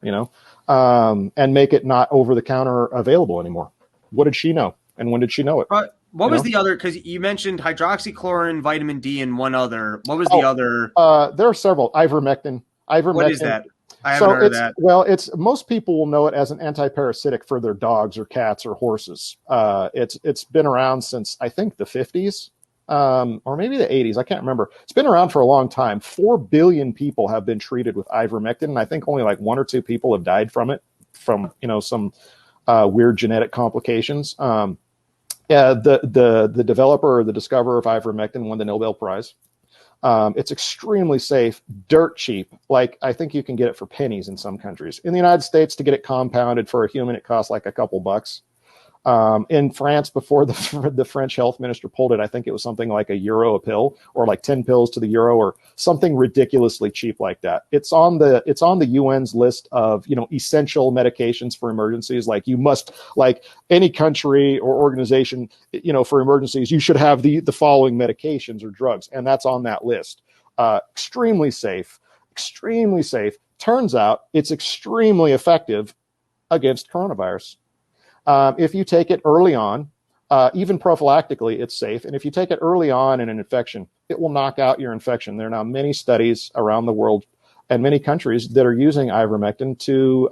And make it not over the counter available anymore. What did she know? And when did she know it? What was the other? Because you mentioned hydroxychloroquine, vitamin D, and one other. What was the other? There are several. Ivermectin. What is that? I haven't heard of that. Well, most people will know it as an antiparasitic for their dogs or cats or horses. It's been around since, I think, the 50s. Or maybe the 80s. I can't remember. It's been around for a long time. 4 billion people have been treated with ivermectin, and I think only like 1 or 2 people have died from it, from some weird genetic complications. The developer or the discoverer of ivermectin won the Nobel Prize. It's extremely safe, dirt cheap. Like, I think you can get it for pennies in some countries. In the United States, to get it compounded for a human, it costs like a couple bucks. In France, before the French health minister pulled it, I think it was something like €1 a pill, or like 10 pills to the euro, or something ridiculously cheap like that. It's on the UN's list of, essential medications for emergencies. Like, you must, like any country or organization, for emergencies, you should have the following medications or drugs, and that's on that list. Extremely safe, extremely safe. Turns out it's extremely effective against coronavirus. If you take it early on, even prophylactically, it's safe. And if you take it early on in an infection, it will knock out your infection. There are now many studies around the world and many countries that are using ivermectin to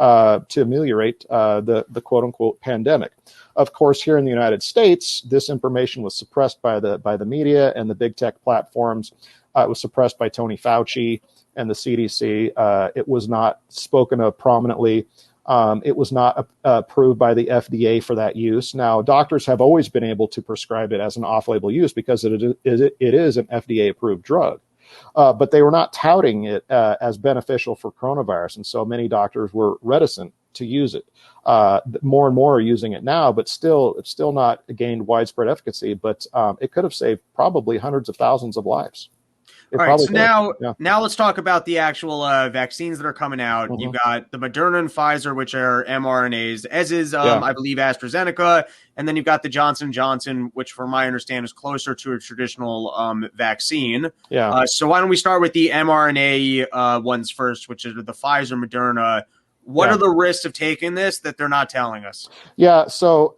ameliorate the quote unquote pandemic. Of course, here in the United States, this information was suppressed by the media and the big tech platforms. It was suppressed by Tony Fauci and the CDC. It was not spoken of prominently. It was not approved by the FDA for that use. Now, doctors have always been able to prescribe it as an off-label use because it is an FDA-approved drug. But they were not touting it as beneficial for coronavirus, and so many doctors were reticent to use it. More and more are using it now, but it's still not gained widespread efficacy. But it could have saved probably hundreds of thousands of lives. All right, so now let's talk about the actual vaccines that are coming out. Mm-hmm. You've got the Moderna and Pfizer, which are mRNAs, as is, I believe, AstraZeneca. And then you've got the Johnson & Johnson, which from my understanding is closer to a traditional vaccine. Yeah. So why don't we start with the mRNA ones first, which is the Pfizer, Moderna. What are the risks of taking this that they're not telling us? Yeah, so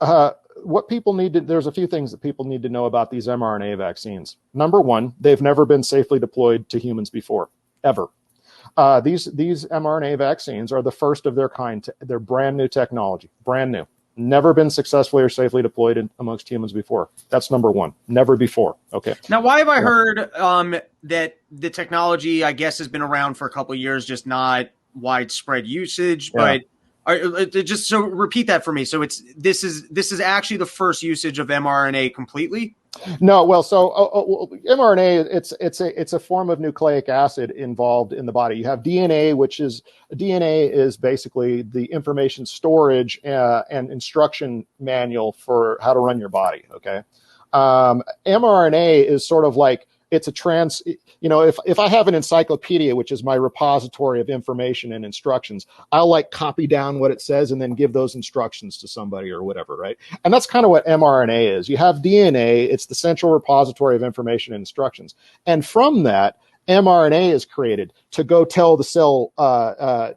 what people there's a few things that people need to know about these mRNA vaccines. Number one, they've never been safely deployed to humans before, ever. These mRNA vaccines are the first of their kind. They're brand new technology, brand new. Never been successfully or safely deployed amongst humans before. That's number one. Never before. Okay. Now, why have I heard that the technology, I guess, has been around for a couple of years, just not widespread usage, but just so repeat that for me. So this is actually the first usage of mRNA completely? No, well, so mRNA, it's a form of nucleic acid involved in the body. You have DNA, DNA is basically the information storage and instruction manual for how to run your body. Okay, mRNA is sort of like, it's a if I have an encyclopedia, which is my repository of information and instructions, I'll like copy down what it says and then give those instructions to somebody or whatever, right? And that's kind of what mRNA is. You have DNA, it's the central repository of information and instructions. And from that, mRNA is created to go tell the cell, to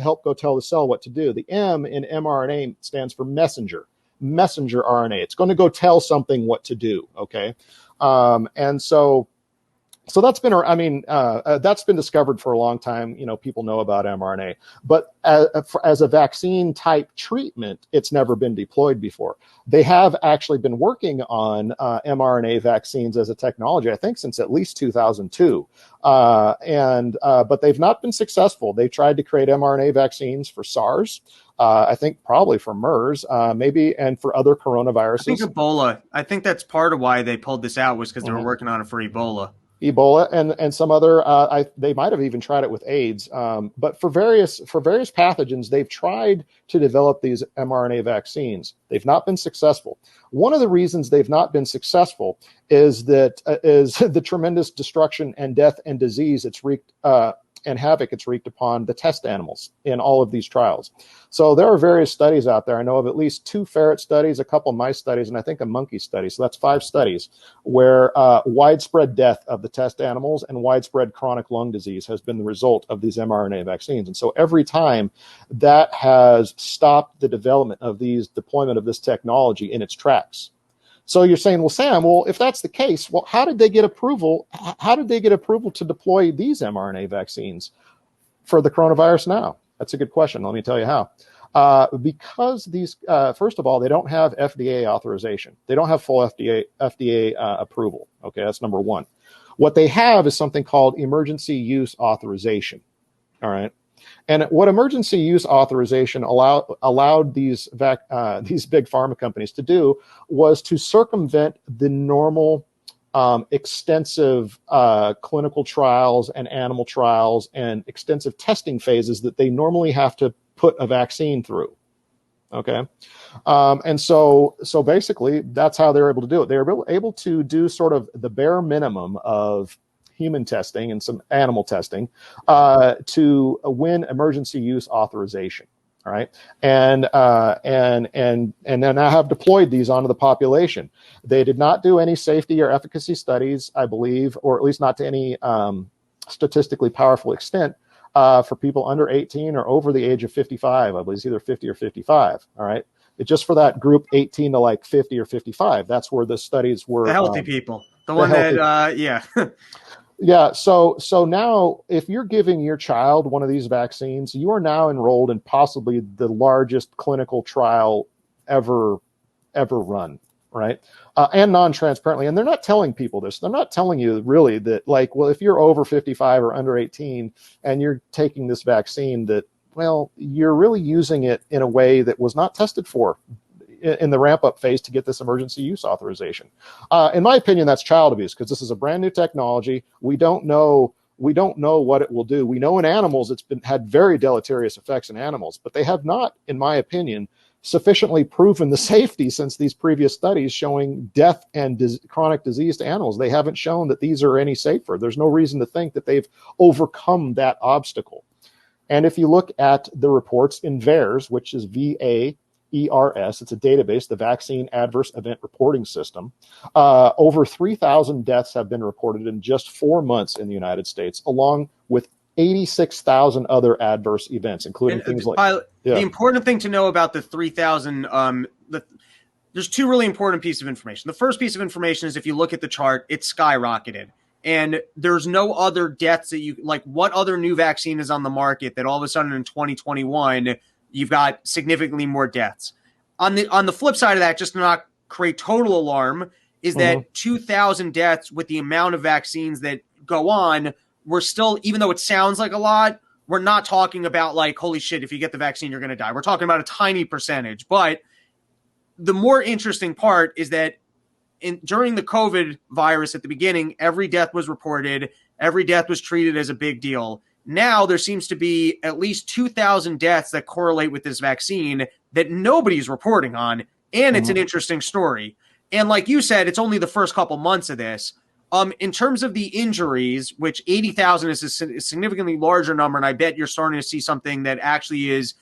help go tell the cell what to do. The M in mRNA stands for messenger RNA. It's going to go tell something what to do, okay? And so that's been, that's been discovered for a long time. People know about mRNA, but as a vaccine type treatment, it's never been deployed before. They have actually been working on mRNA vaccines as a technology, I think, since at least 2002. But they've not been successful. They tried to create mRNA vaccines for SARS. I think probably for MERS, maybe, and for other coronaviruses. I think Ebola. I think that's part of why they pulled this out, was because they were working on it for Ebola. Ebola, and some other. They might have even tried it with AIDS. But for various pathogens, they've tried to develop these mRNA vaccines. They've not been successful. One of the reasons they've not been successful is the tremendous destruction and death and disease it's wreaked and havoc it's wreaked upon the test animals in all of these trials. So there are various studies out there. I know of at least 2 ferret studies, a couple mice studies, and I think a monkey study. So that's 5 studies where widespread death of the test animals and widespread chronic lung disease has been the result of these mRNA vaccines. And so every time that has stopped the development of deployment of this technology in its tracks. So you're saying, well, Sam, if that's the case, well, how did they get approval? How did they get approval to deploy these mRNA vaccines for the coronavirus now? That's a good question. Let me tell you how. Because these, first of all, they don't have FDA authorization. They don't have full FDA approval. Okay, that's number one. What they have is something called emergency use authorization. All right. And what emergency use authorization allowed these big pharma companies to do was to circumvent the normal extensive clinical trials and animal trials and extensive testing phases that they normally have to put a vaccine through. Okay. And so basically that's how they're able to do it. They're able to do sort of the bare minimum of human testing and some animal testing to win emergency use authorization. All right. And then I have deployed these onto the population. They did not do any safety or efficacy studies, I believe, or at least not to any statistically powerful extent for people under 18 or over the age of 55. I believe it's either 50 or 55. All right. It's just for that group 18 to like 50 or 55. That's where the studies were. The healthy people. The one that, yeah. Yeah. So now if you're giving your child one of these vaccines, you are now enrolled in possibly the largest clinical trial ever run. Right. And non-transparently. And they're not telling people this. They're not telling you really that, like, well, if you're over 55 or under 18 and you're taking this vaccine, that, well, you're really using it in a way that was not tested for in the ramp up phase to get this emergency use authorization. In my opinion, that's child abuse because this is a brand new technology. We don't know what it will do. We know in animals it's had very deleterious effects in animals, but they have not, in my opinion, sufficiently proven the safety since these previous studies showing death and chronic disease to animals. They haven't shown that these are any safer. There's no reason to think that they've overcome that obstacle. And if you look at the reports in VAERS, which is VAERS, it's a database, the Vaccine Adverse Event Reporting System, over 3,000 deaths have been reported in just 4 months in the United States, along with 86,000 other adverse events, including things like... The important thing to know about the 3,000, there's 2 really important pieces of information. The first piece of information is if you look at the chart, it's skyrocketed. And there's no other deaths that you, like, what other new vaccine is on the market that all of a sudden in 2021, you've got significantly more deaths. On the flip side of that, just to not create total alarm, is that 2,000 deaths with the amount of vaccines that go on, we're still, even though it sounds like a lot, we're not talking about like, holy shit, if you get the vaccine, you're going to die. We're talking about a tiny percentage. But the more interesting part is that during the COVID virus at the beginning, every death was reported. Every death was treated as a big deal. Now there seems to be at least 2,000 deaths that correlate with this vaccine that nobody's reporting on. And it's an interesting story. And like you said, it's only the first couple months of this. In terms of the injuries, which 80,000 is a significantly larger number, and I bet you're starting to see something that actually is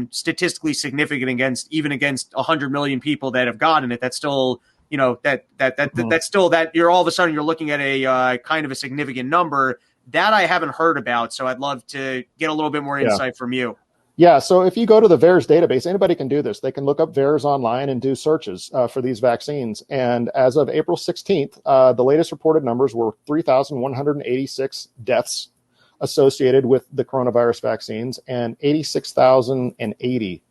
statistically significant against 100 million people that have gotten it. That's still, you know, that's still that you're all of a sudden you're looking at a kind of a significant number that I haven't heard about. So I'd love to get a little bit more insight from you. Yeah, so if you go to the VAERS database, anybody can do this. They can look up VAERS online and do searches for these vaccines. And as of April 16th, the latest reported numbers were 3,186 deaths associated with the coronavirus vaccines and 86,080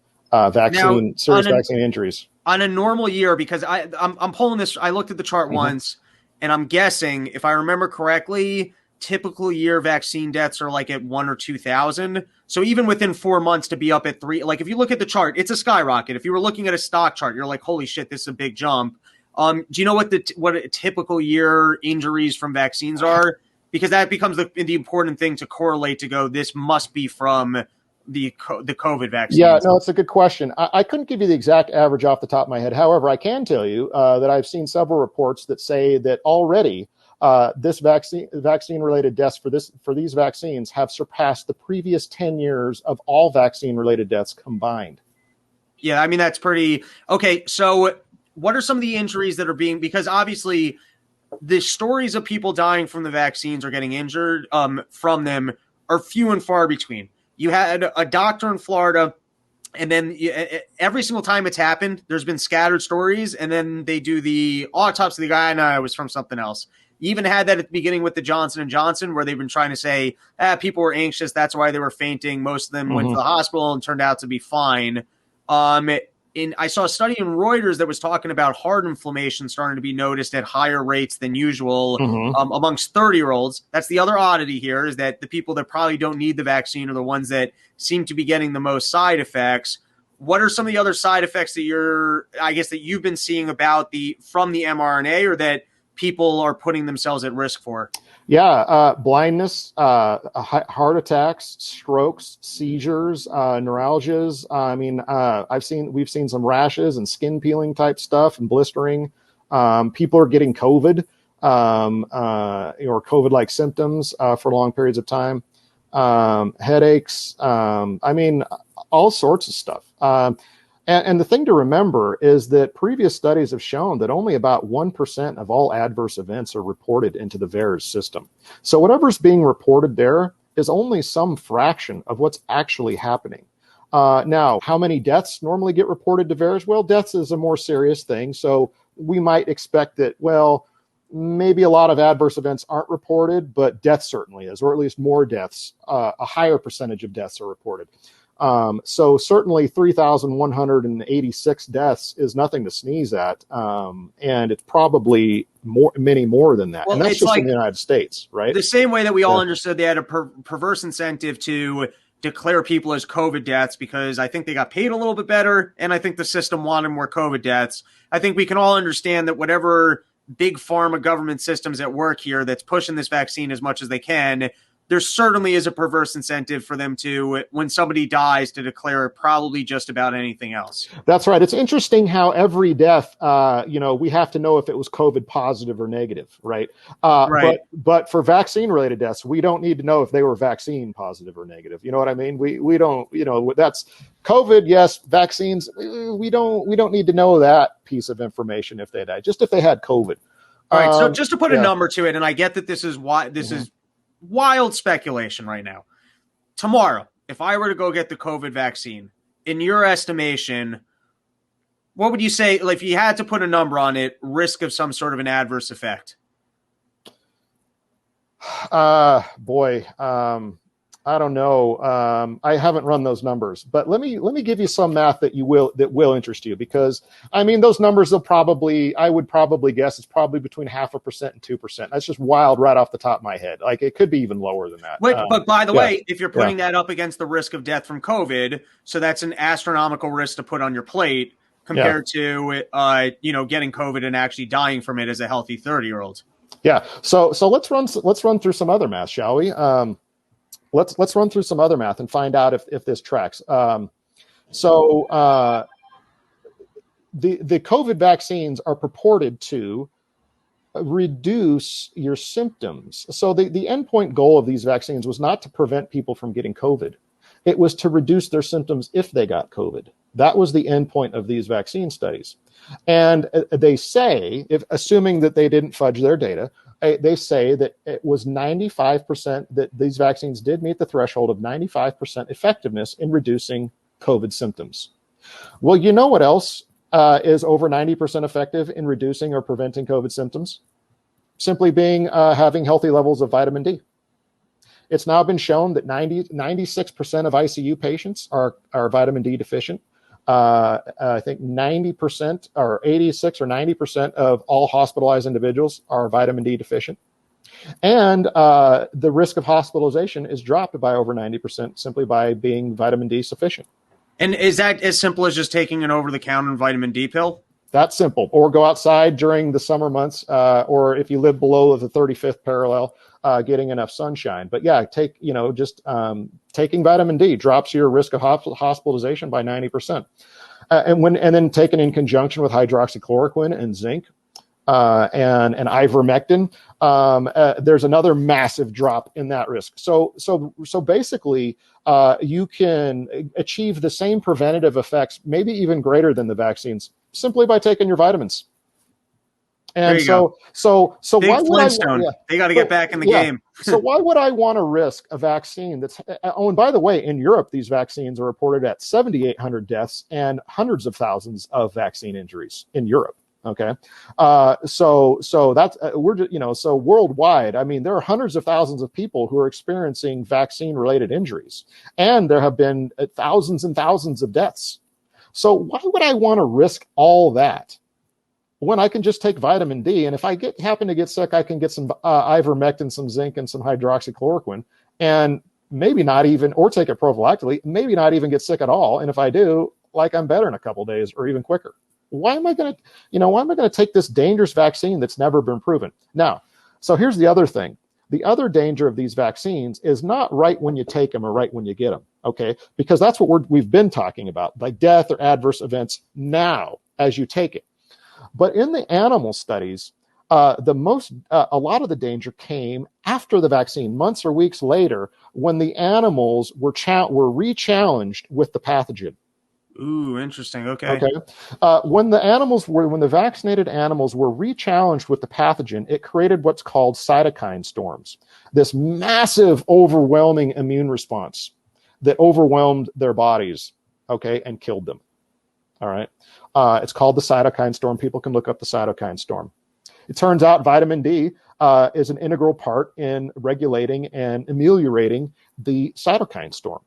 serious vaccine injuries. On a normal year, because I'm pulling this, I looked at the chart once, and I'm guessing, if I remember correctly, typical year vaccine deaths are like at 1 or 2,000. So even within 4 months to be up at 3, like if you look at the chart, it's a skyrocket. If you were looking at a stock chart, you're like, holy shit, this is a big jump. Do you know what a typical year injuries from vaccines are? Because that becomes the important thing to correlate to go, this must be from the COVID vaccines. Yeah, no, it's a good question. I couldn't give you the exact average off the top of my head. However, I can tell you that I've seen several reports that say that already this vaccine-related deaths for these vaccines have surpassed the previous 10 years of all vaccine-related deaths combined. Yeah, I mean, that's pretty... Okay, so what are some of the injuries that are being... Because obviously the stories of people dying from the vaccines or getting injured from them are few and far between. You had a doctor in Florida, and then every single time it's happened, there's been scattered stories, and then they do the autopsy of the guy, no, it was from something else. You even had that at the beginning with the Johnson & Johnson, where they've been trying to say, people were anxious, that's why they were fainting. Most of them went to the hospital and turned out to be fine. I saw a study in Reuters that was talking about heart inflammation starting to be noticed at higher rates than usual amongst 30-year-olds. That's the other oddity here, is that the people that probably don't need the vaccine are the ones that seem to be getting the most side effects. What are some of the other side effects that you've been seeing from the mRNA, or that people are putting themselves at risk for? Yeah, blindness, heart attacks, strokes, seizures, neuralgias. I mean, we've seen some rashes and skin peeling type stuff and blistering. People are getting COVID, or COVID-like symptoms for long periods of time. Headaches. I mean, all sorts of stuff. And the thing to remember is that previous studies have shown that only about 1% of all adverse events are reported into the VAERS system. So whatever's being reported there is only some fraction of what's actually happening. Now, how many deaths normally get reported to VAERS? Well, deaths is a more serious thing. So we might expect that, well, maybe a lot of adverse events aren't reported, but death certainly is, or at least more deaths, a higher percentage of deaths are reported. So certainly 3,186 deaths is nothing to sneeze at. And it's probably many more than that. Well, and that's just in the United States, right? The same way that we all understood they had a perverse incentive to declare people as COVID deaths, because I think they got paid a little bit better, and I think the system wanted more COVID deaths. I think we can all understand that whatever big pharma government systems at work here that's pushing this vaccine as much as they can, there certainly is a perverse incentive for them to, when somebody dies, to declare probably just about anything else. That's right. It's interesting how every death, we have to know if it was COVID positive or negative, right? Right. But for vaccine-related deaths, we don't need to know if they were vaccine positive or negative. You know what I mean? We don't. That's COVID. Yes, vaccines. We don't need to know that piece of information if they died. Just if they had COVID. All right. So just to put a number to it, and I get that this is why this is wild speculation right now. Tomorrow, if I were to go get the COVID vaccine, in your estimation, what would you say, if you had to put a number on it, risk of some sort of an adverse effect? I don't know. I haven't run those numbers, but let me give you some math that will interest you, because I mean, those numbers I would probably guess it's probably between 0.5% and 2%. That's just wild right off the top of my head. Like, it could be even lower than that. But by the way, if you're putting that up against the risk of death from COVID, so that's an astronomical risk to put on your plate compared to getting COVID and actually dying from it as a healthy 30-year-old. Yeah. So let's run through some other math, shall we? Let's run through some other math and find out if this tracks. The COVID vaccines are purported to reduce your symptoms. So the endpoint goal of these vaccines was not to prevent people from getting COVID. It was to reduce their symptoms if they got COVID. That was the endpoint of these vaccine studies. And they say, assuming that they didn't fudge their data, they say that it was 95% that these vaccines did meet the threshold of 95% effectiveness in reducing COVID symptoms. Well, you know what else is over 90% effective in reducing or preventing COVID symptoms? Simply having healthy levels of vitamin D. It's now been shown that 96% of ICU patients are vitamin D deficient. I think 90% or 86 or 90% of all hospitalized individuals are vitamin D deficient. And the risk of hospitalization is dropped by over 90% simply by being vitamin D sufficient. And is that as simple as just taking an over-the-counter vitamin D pill? That simple. Or go outside during the summer months, or if you live below the 35th parallel, getting enough sunshine. But yeah, taking vitamin D drops your risk of hospitalization by 90%. And then taken in conjunction with hydroxychloroquine and zinc, and ivermectin, there's another massive drop in that risk. So basically, you can achieve the same preventative effects, maybe even greater than the vaccines, simply by taking your vitamins. And so Big why would Flintstone. They got to get back in the game. So why would I want to risk a vaccine that's, oh, and by the way, in Europe, these vaccines are reported at 7,800 deaths and hundreds of thousands of vaccine injuries in Europe. Okay. So that's, so worldwide, I mean, there are hundreds of thousands of people who are experiencing vaccine related injuries, and there have been thousands and thousands of deaths. So why would I want to risk all that when I can just take vitamin D? And if I happen to get sick, I can get some ivermectin, some zinc, and some hydroxychloroquine, and maybe not even, or take it prophylactically, maybe not even get sick at all. And if I do, like, I'm better in a couple of days or even quicker. Why am I going to take this dangerous vaccine that's never been proven? Now, so here's the other thing. The other danger of these vaccines is not right when you take them or right when you get them, okay? Because that's what we've been talking about, like death or adverse events now as you take it. But in the animal studies, a lot of the danger came after the vaccine, months or weeks later, when the animals were re-challenged with the pathogen. Ooh, interesting. Okay. When the vaccinated animals were re-challenged with the pathogen, it created what's called cytokine storms. This massive, overwhelming immune response that overwhelmed their bodies, okay, and killed them. All right. It's called the cytokine storm. People can look up the cytokine storm. It turns out vitamin D is an integral part in regulating and ameliorating the cytokine storm.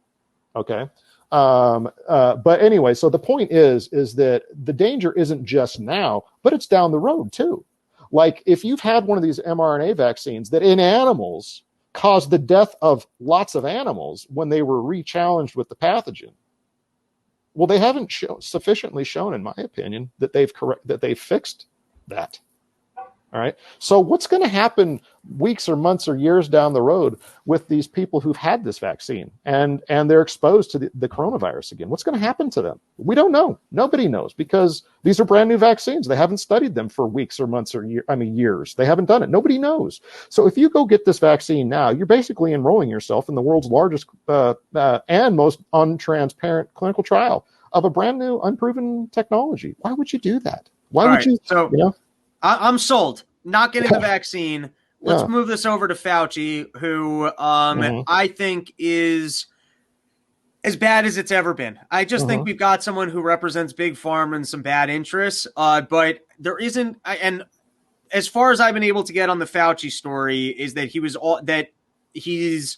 Okay. But anyway, so the point is that the danger isn't just now, but it's down the road too. Like if you've had one of these mRNA vaccines that in animals caused the death of lots of animals when they were re-challenged with the pathogen. Well, they haven't sufficiently shown, in my opinion, that they've fixed that. All right. So what's going to happen weeks or months or years down the road with these people who've had this vaccine and they're exposed to the coronavirus again? What's going to happen to them? We don't know. Nobody knows, because these are brand new vaccines. They haven't studied them for weeks or months or years. They haven't done it. Nobody knows. So if you go get this vaccine now, you're basically enrolling yourself in the world's largest and most untransparent clinical trial of a brand new unproven technology. Why would you do that? Why would you? So, I'm sold. Not getting the vaccine. Let's move this over to Fauci, who I think is as bad as it's ever been. I just think we've got someone who represents big pharma and some bad interests, but there isn't. And as far as I've been able to get on the Fauci story, is that he's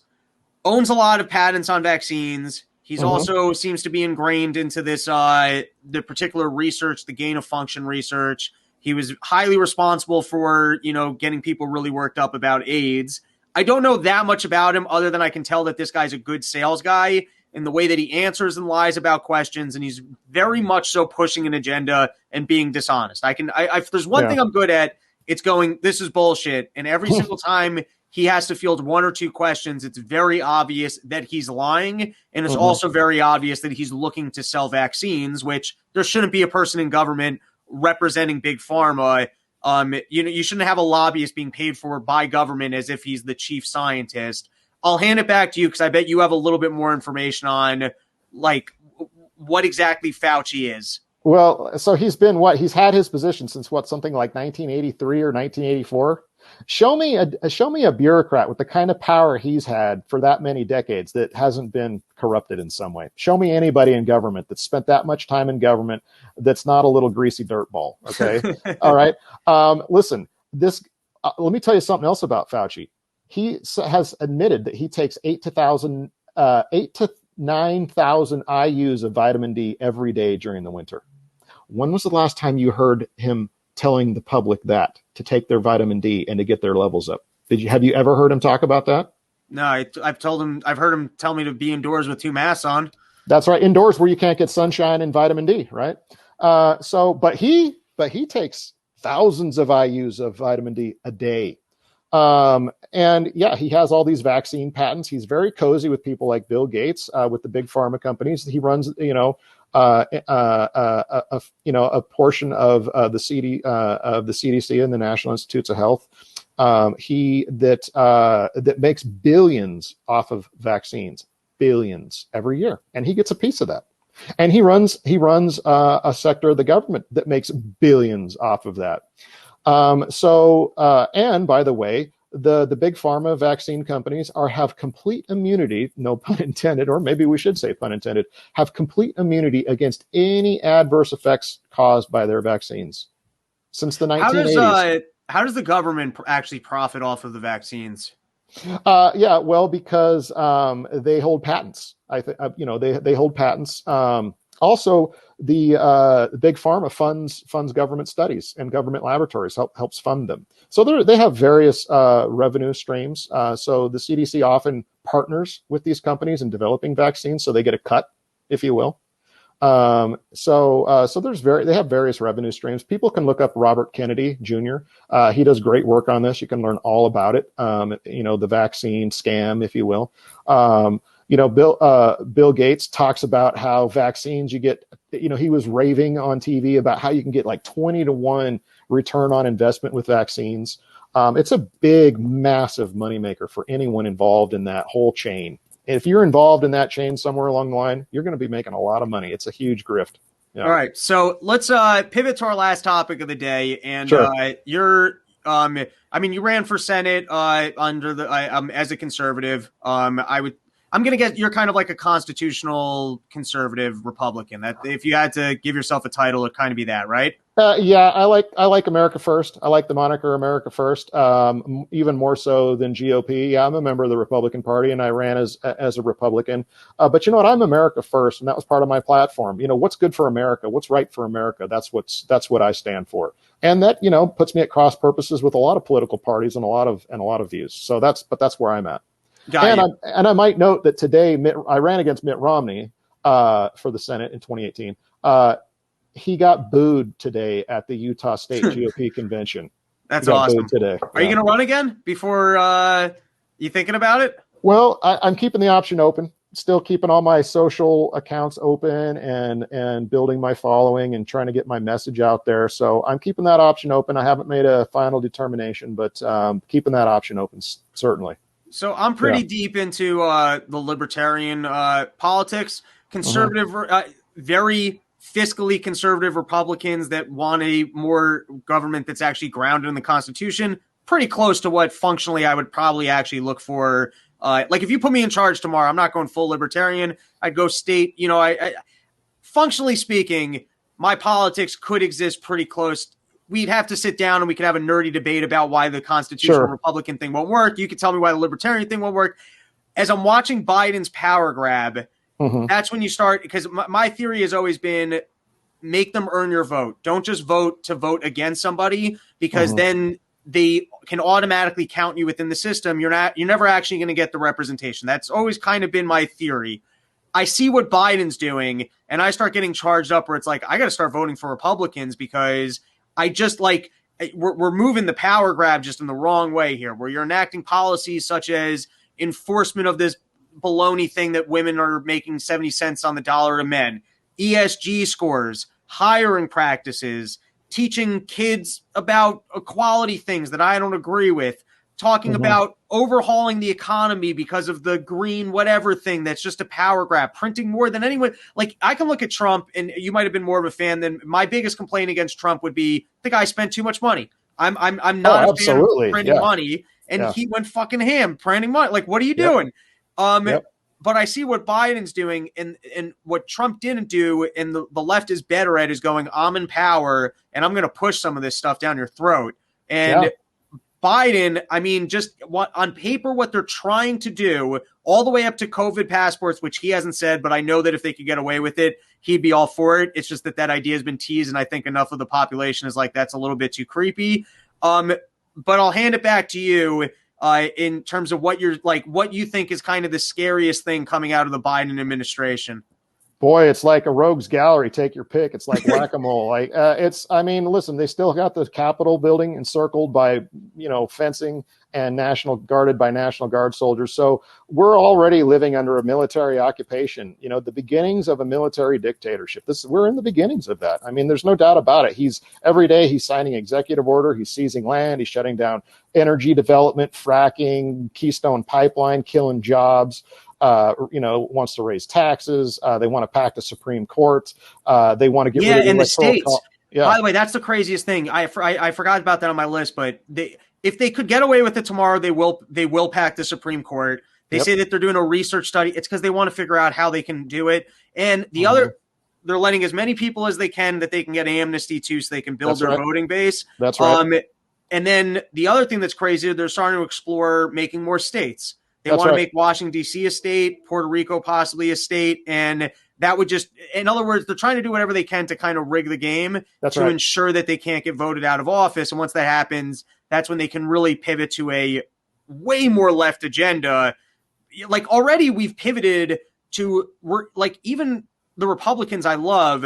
owns a lot of patents on vaccines. He's also seems to be ingrained into this the particular research, the gain of function research. He was highly responsible for, getting people really worked up about AIDS. I don't know that much about him other than I can tell that this guy's a good sales guy in the way that he answers and lies about questions. And he's very much so pushing an agenda and being dishonest. If there's one thing I'm good at, it's going, this is bullshit. And every single time he has to field one or two questions, it's very obvious that he's lying. And it's also very obvious that he's looking to sell vaccines, which there shouldn't be a person in government representing big pharma. You shouldn't have a lobbyist being paid for by government as if he's the chief scientist. I'll hand it back to you because I bet you have a little bit more information on like what exactly Fauci is. Well, so he's had his position since something like 1983 or 1984. Show me a bureaucrat with the kind of power he's had for that many decades that hasn't been corrupted in some way. Show me anybody in government that's spent that much time in government that's not a little greasy dirtball. Okay. All right. Listen, let me tell you something else about Fauci. He has admitted that he takes 8 to 9,000 IUs of vitamin D every day during the winter. When was the last time you heard him telling the public that to take their vitamin D and to get their levels up? Have you ever heard him talk about that? No, I've heard him tell me to be indoors with 2 masks on. That's right. Indoors where you can't get sunshine and vitamin D. Right. But he but he takes thousands of IUs of vitamin D a day. And yeah, he has all these vaccine patents. He's very cozy with people like Bill Gates, with the big pharma companies. He runs, a portion of the CDC and the National Institutes of Health. That makes billions off of vaccines, billions every year, and he gets a piece of that. And he runs a sector of the government that makes billions off of that. And by the way, the big pharma vaccine companies have complete immunity, no pun intended, or maybe we should say pun intended, have complete immunity against any adverse effects caused by their vaccines since the 1980s. How does the government actually profit off of the vaccines? Because they hold patents. They hold patents. Also, the big pharma funds government studies, and government laboratories helps fund them. So they have various revenue streams. So the CDC often partners with these companies in developing vaccines, so they get a cut, if you will. So they have various revenue streams. People can look up Robert Kennedy Jr. He does great work on this. You can learn all about it. The vaccine scam, if you will. Bill Gates talks about how vaccines you get, he was raving on TV about how you can get like 20-to-1 return on investment with vaccines. It's a big, massive moneymaker for anyone involved in that whole chain. If you're involved in that chain somewhere along the line, you're going to be making a lot of money. It's a huge grift. Yeah. All right. So let's pivot to our last topic of the day. And sure. You ran for Senate under the as a conservative. I'm going to guess you're kind of like a constitutional conservative Republican. That if you had to give yourself a title, it'd kind of be that, right? I like America First. I like the moniker America First, even more so than GOP. Yeah, I'm a member of the Republican Party, and I ran as a Republican. But you know what? I'm America First, and that was part of my platform. What's good for America? What's right for America? That's what I stand for, and that puts me at cross purposes with a lot of political parties and a lot of views. So that's where I'm at. And I might note that today I ran against Mitt Romney for the Senate in 2018. He got booed today at the Utah State GOP convention. That's awesome. Today. Are you going to run again before you thinking about it? Well, I'm keeping the option open. Still keeping all my social accounts open and building my following and trying to get my message out there. So I'm keeping that option open. I haven't made a final determination, but keeping that option open, certainly. So I'm pretty deep into the libertarian politics, conservative, very fiscally conservative Republicans that want a more government that's actually grounded in the Constitution, pretty close to what functionally I would probably actually look for. Like if you put me in charge tomorrow, I'm not going full libertarian. I'd go state, I functionally speaking, my politics could exist pretty close. We'd have to sit down and we could have a nerdy debate about why the constitutional Republican thing won't work. You could tell me why the libertarian thing won't work. As I'm watching Biden's power grab, that's when you start, because my theory has always been make them earn your vote. Don't just vote to vote against somebody, because then they can automatically count you within the system. You're never actually going to get the representation. That's always kind of been my theory. I see what Biden's doing and I start getting charged up where it's like, I got to start voting for Republicans, because I just we're moving the power grab just in the wrong way here, where you're enacting policies such as enforcement of this baloney thing that women are making 70 cents on the dollar to men, ESG scores, hiring practices, teaching kids about equality things that I don't agree with, talking about overhauling the economy because of the green whatever thing that's just a power grab, printing more than anyone. Like, I can look at Trump, and you might have been more of a fan than my biggest complaint against Trump would be the guy spent too much money. I'm not a fan of printing money, and he went fucking ham printing money. Like, what are you doing? But I see what Biden's doing, and what Trump didn't do, and the left is better at, is going, I'm in power, and I'm going to push some of this stuff down your throat. And Biden, I mean, just on paper, what they're trying to do, all the way up to COVID passports, which he hasn't said, but I know that if they could get away with it, he'd be all for it. It's just that idea has been teased, and I think enough of the population is like, that's a little bit too creepy. But I'll hand it back to you in terms of what you think is kind of the scariest thing coming out of the Biden administration. Boy, it's like a rogues gallery. Take your pick. It's like whack-a-mole. I mean, listen, they still got the Capitol building encircled by, fencing and guarded by National Guard soldiers. So we're already living under a military occupation, the beginnings of a military dictatorship. We're in the beginnings of that. I mean, there's no doubt about it. Every day he's signing executive order. He's seizing land. He's shutting down energy development, fracking, Keystone Pipeline, killing jobs. Wants to raise taxes. They want to pack the Supreme Court. They want to get rid of the and the electoral states. Yeah. By the way, that's the craziest thing. I forgot about that on my list, but if they could get away with it tomorrow, they will pack the Supreme Court. They say that they're doing a research study. It's because they want to figure out how they can do it. And the other, they're letting as many people as they can that they can get amnesty to, so they can build their voting base. That's right. And then the other thing that's crazy, they're starting to explore making more states. They want to make Washington, D.C. a state, Puerto Rico possibly a state, and that would just, in other words, they're trying to do whatever they can to kind of rig the game to ensure that they can't get voted out of office. And once that happens, that's when they can really pivot to a way more left agenda. Like already we've pivoted to, even the Republicans I love,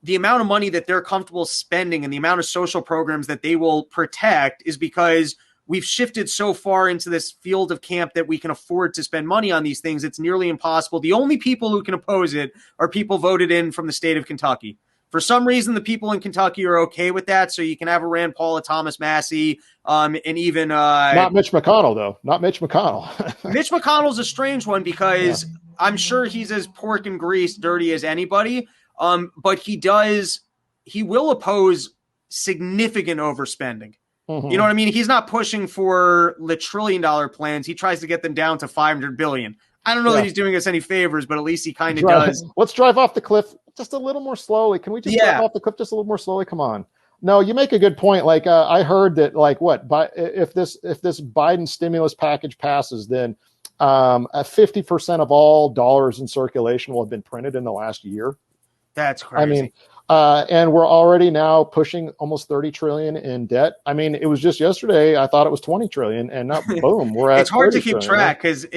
the amount of money that they're comfortable spending and the amount of social programs that they will protect is because we've shifted so far into this field of camp that we can afford to spend money on these things. It's nearly impossible. The only people who can oppose it are people voted in from the state of Kentucky. For some reason, the people in Kentucky are okay with that. So you can have a Rand Paul, a Thomas Massey, and even not Mitch McConnell, though. Not Mitch McConnell. Mitch McConnell's a strange one because I'm sure he's as pork and grease dirty as anybody. But he will oppose significant overspending. You know what I mean? He's not pushing for the $1 trillion plans. He tries to get them down to $500 billion. I don't know that he's doing us any favors, but at least he kind of does. Let's drive off the cliff just a little more slowly. Can we just drive off the cliff just a little more slowly? Come on. No, you make a good point. I heard that if this Biden stimulus package passes, then 50% of all dollars in circulation will have been printed in the last year. That's crazy. I mean, and we're already now pushing almost 30 trillion in debt. I mean, it was just yesterday, I thought it was 20 trillion, and now boom, we're at it's hard to keep trillion, track because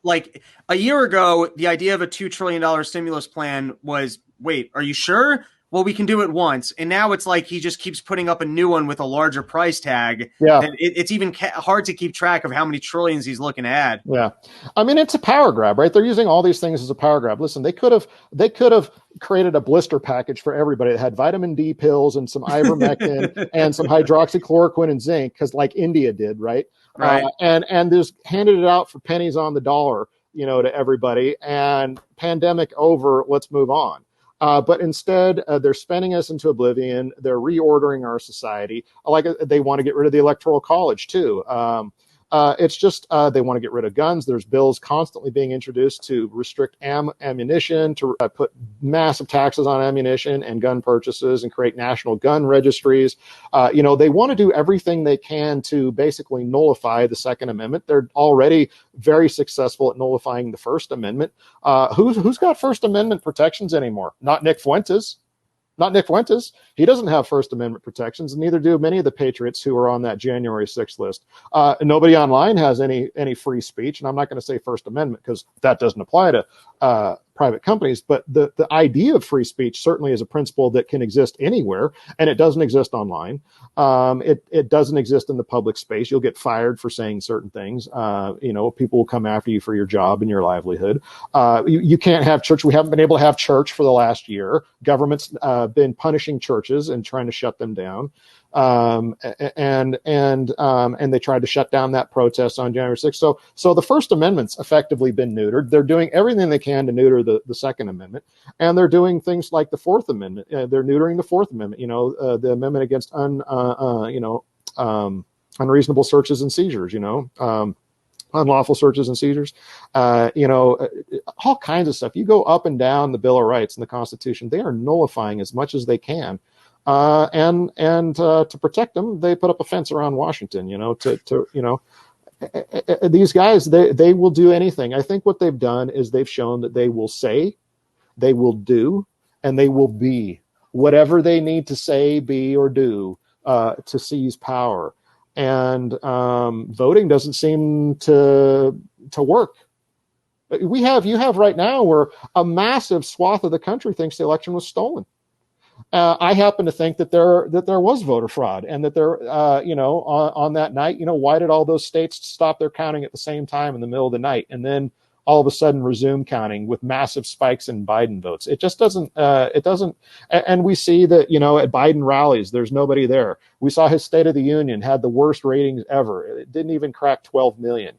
like a year ago, the idea of a $2 trillion stimulus plan was, wait, are you sure? Well, we can do it once. And now it's like he just keeps putting up a new one with a larger price tag. Yeah. And it's even hard to keep track of how many trillions he's looking to add. Yeah. I mean, it's a power grab, right? They're using all these things as a power grab. Listen, they could have created a blister package for everybody that had vitamin D pills and some ivermectin and some hydroxychloroquine and zinc, because like India did, right? Right. And just handed it out for pennies on the dollar, to everybody. And pandemic over, let's move on. But instead, they're spending us into oblivion. They're reordering our society. They want to get rid of the Electoral College, too. It's just they want to get rid of guns. There's bills constantly being introduced to restrict ammunition, to put massive taxes on ammunition and gun purchases and create national gun registries. They want to do everything they can to basically nullify the Second Amendment. They're already very successful at nullifying the First Amendment. Who's got First Amendment protections anymore? Not Nick Fuentes. Not Nick Fuentes. He doesn't have First Amendment protections, and neither do many of the patriots who are on that January 6th list. Nobody online has any free speech, and I'm not going to say First Amendment because that doesn't apply to private companies. But the idea of free speech certainly is a principle that can exist anywhere, and it doesn't exist online. It doesn't exist in the public space. You'll get fired for saying certain things. People will come after you for your job and your livelihood. You can't have church. We haven't been able to have church for the last year. Government's been punishing churches and trying to shut them down. And they tried to shut down that protest on January 6th. So the First Amendment's effectively been neutered. They're doing everything they can to neuter the Second Amendment, and they're doing things like the Fourth Amendment. They're neutering the Fourth Amendment. The amendment against unreasonable searches and seizures. Unlawful searches and seizures. All kinds of stuff. You go up and down the Bill of Rights and the Constitution. They are nullifying as much as they can. And to protect them, they put up a fence around Washington, these guys, they will do anything. I think what they've done is they've shown that they will say, they will do, and they will be whatever they need to say, be, or do to seize power. And voting doesn't seem to work. You have right now where a massive swath of the country thinks the election was stolen. I happen to think that there was voter fraud, and that on that night, why did all those states stop their counting at the same time in the middle of the night, and then all of a sudden resume counting with massive spikes in Biden votes? It just doesn't. It doesn't. And we see that at Biden rallies, there's nobody there. We saw his State of the Union had the worst ratings ever. It didn't even crack 12 million.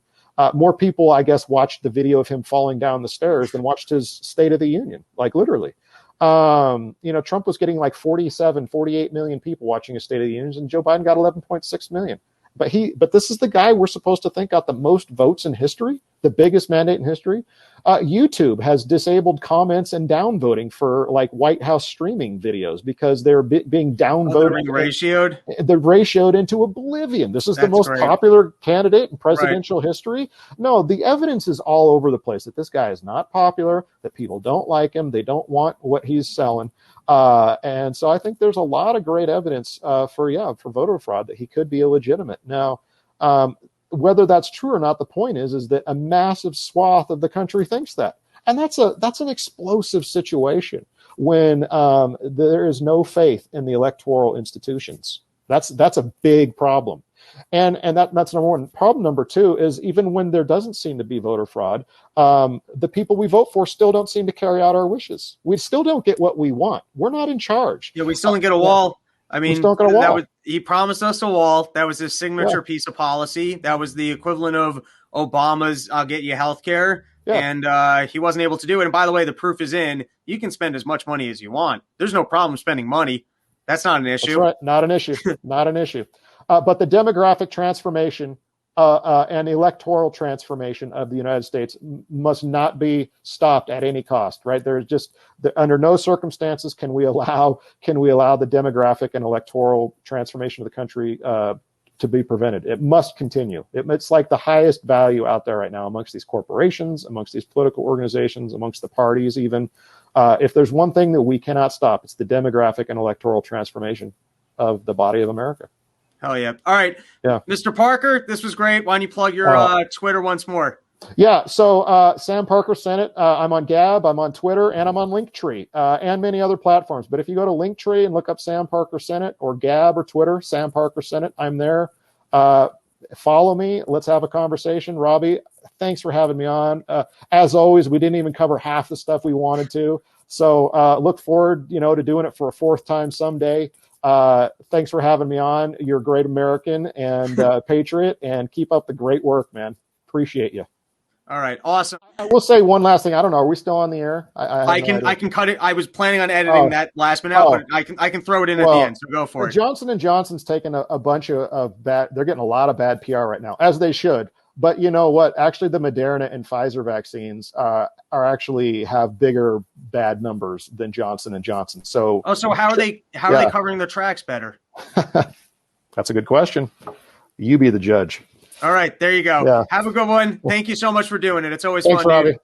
More people, I guess, watched the video of him falling down the stairs than watched his State of the Union, like literally. Trump was getting like 47, 48 million people watching his State of the Union, and Joe Biden got 11.6 million. But this is the guy we're supposed to think got the most votes in history, the biggest mandate in history. YouTube has disabled comments and downvoting for like White House streaming videos because they're being downvoted. They're ratioed into oblivion. This is the most popular candidate in presidential history. No, the evidence is all over the place that this guy is not popular, that people don't like him, they don't want what he's selling. And so I think there's a lot of great evidence for voter fraud, that he could be illegitimate. Now, whether that's true or not, the point is that a massive swath of the country thinks that. And that's an explosive situation when there is no faith in the electoral institutions. That's a big problem. And that's number one. Problem number two is, even when there doesn't seem to be voter fraud, the people we vote for still don't seem to carry out our wishes. We still don't get what we want. We're not in charge. Yeah, we still don't get a wall. I mean, he promised us a wall. That was his signature piece of policy. That was the equivalent of Obama's "I'll get you health care." And he wasn't able to do it. And by the way, the proof is in. You can spend as much money as you want. There's no problem spending money. That's not an issue. That's right. Not an issue. Not an issue. But the demographic transformation and electoral transformation of the United States must not be stopped at any cost, right? Under no circumstances can we allow the demographic and electoral transformation of the country to be prevented. It must continue. It's like the highest value out there right now amongst these corporations, amongst these political organizations, amongst the parties even. If there's one thing that we cannot stop, it's the demographic and electoral transformation of the body of America. Hell yeah. All right. Yeah. Mr. Parker, this was great. Why don't you plug your Twitter once more? Yeah. So Sam Parker Senate. I'm on Gab, I'm on Twitter, and I'm on Linktree and many other platforms. But if you go to Linktree and look up Sam Parker Senate, or Gab or Twitter, Sam Parker Senate, I'm there. Follow me. Let's have a conversation. Robbie, thanks for having me on. As always, we didn't even cover half the stuff we wanted to. So look forward, to doing it for a fourth time someday. Thanks for having me on. You're a great American and patriot, and keep up the great work, man. Appreciate you. All right. Awesome. I will say one last thing. I don't know. Are we still on the air? I can cut it. I was planning on editing that last minute out, but I can throw it in at the end. So go for it. Johnson & Johnson's taken a bunch of bad. They're getting a lot of bad PR right now, as they should. But you know what? Actually, the Moderna and Pfizer vaccines are actually have bigger bad numbers than Johnson & Johnson. So how are they covering their tracks better? That's a good question. You be the judge. All right, there you go. Yeah. Have a good one. Thank you so much for doing it. It's always fun. Thanks, Robbie.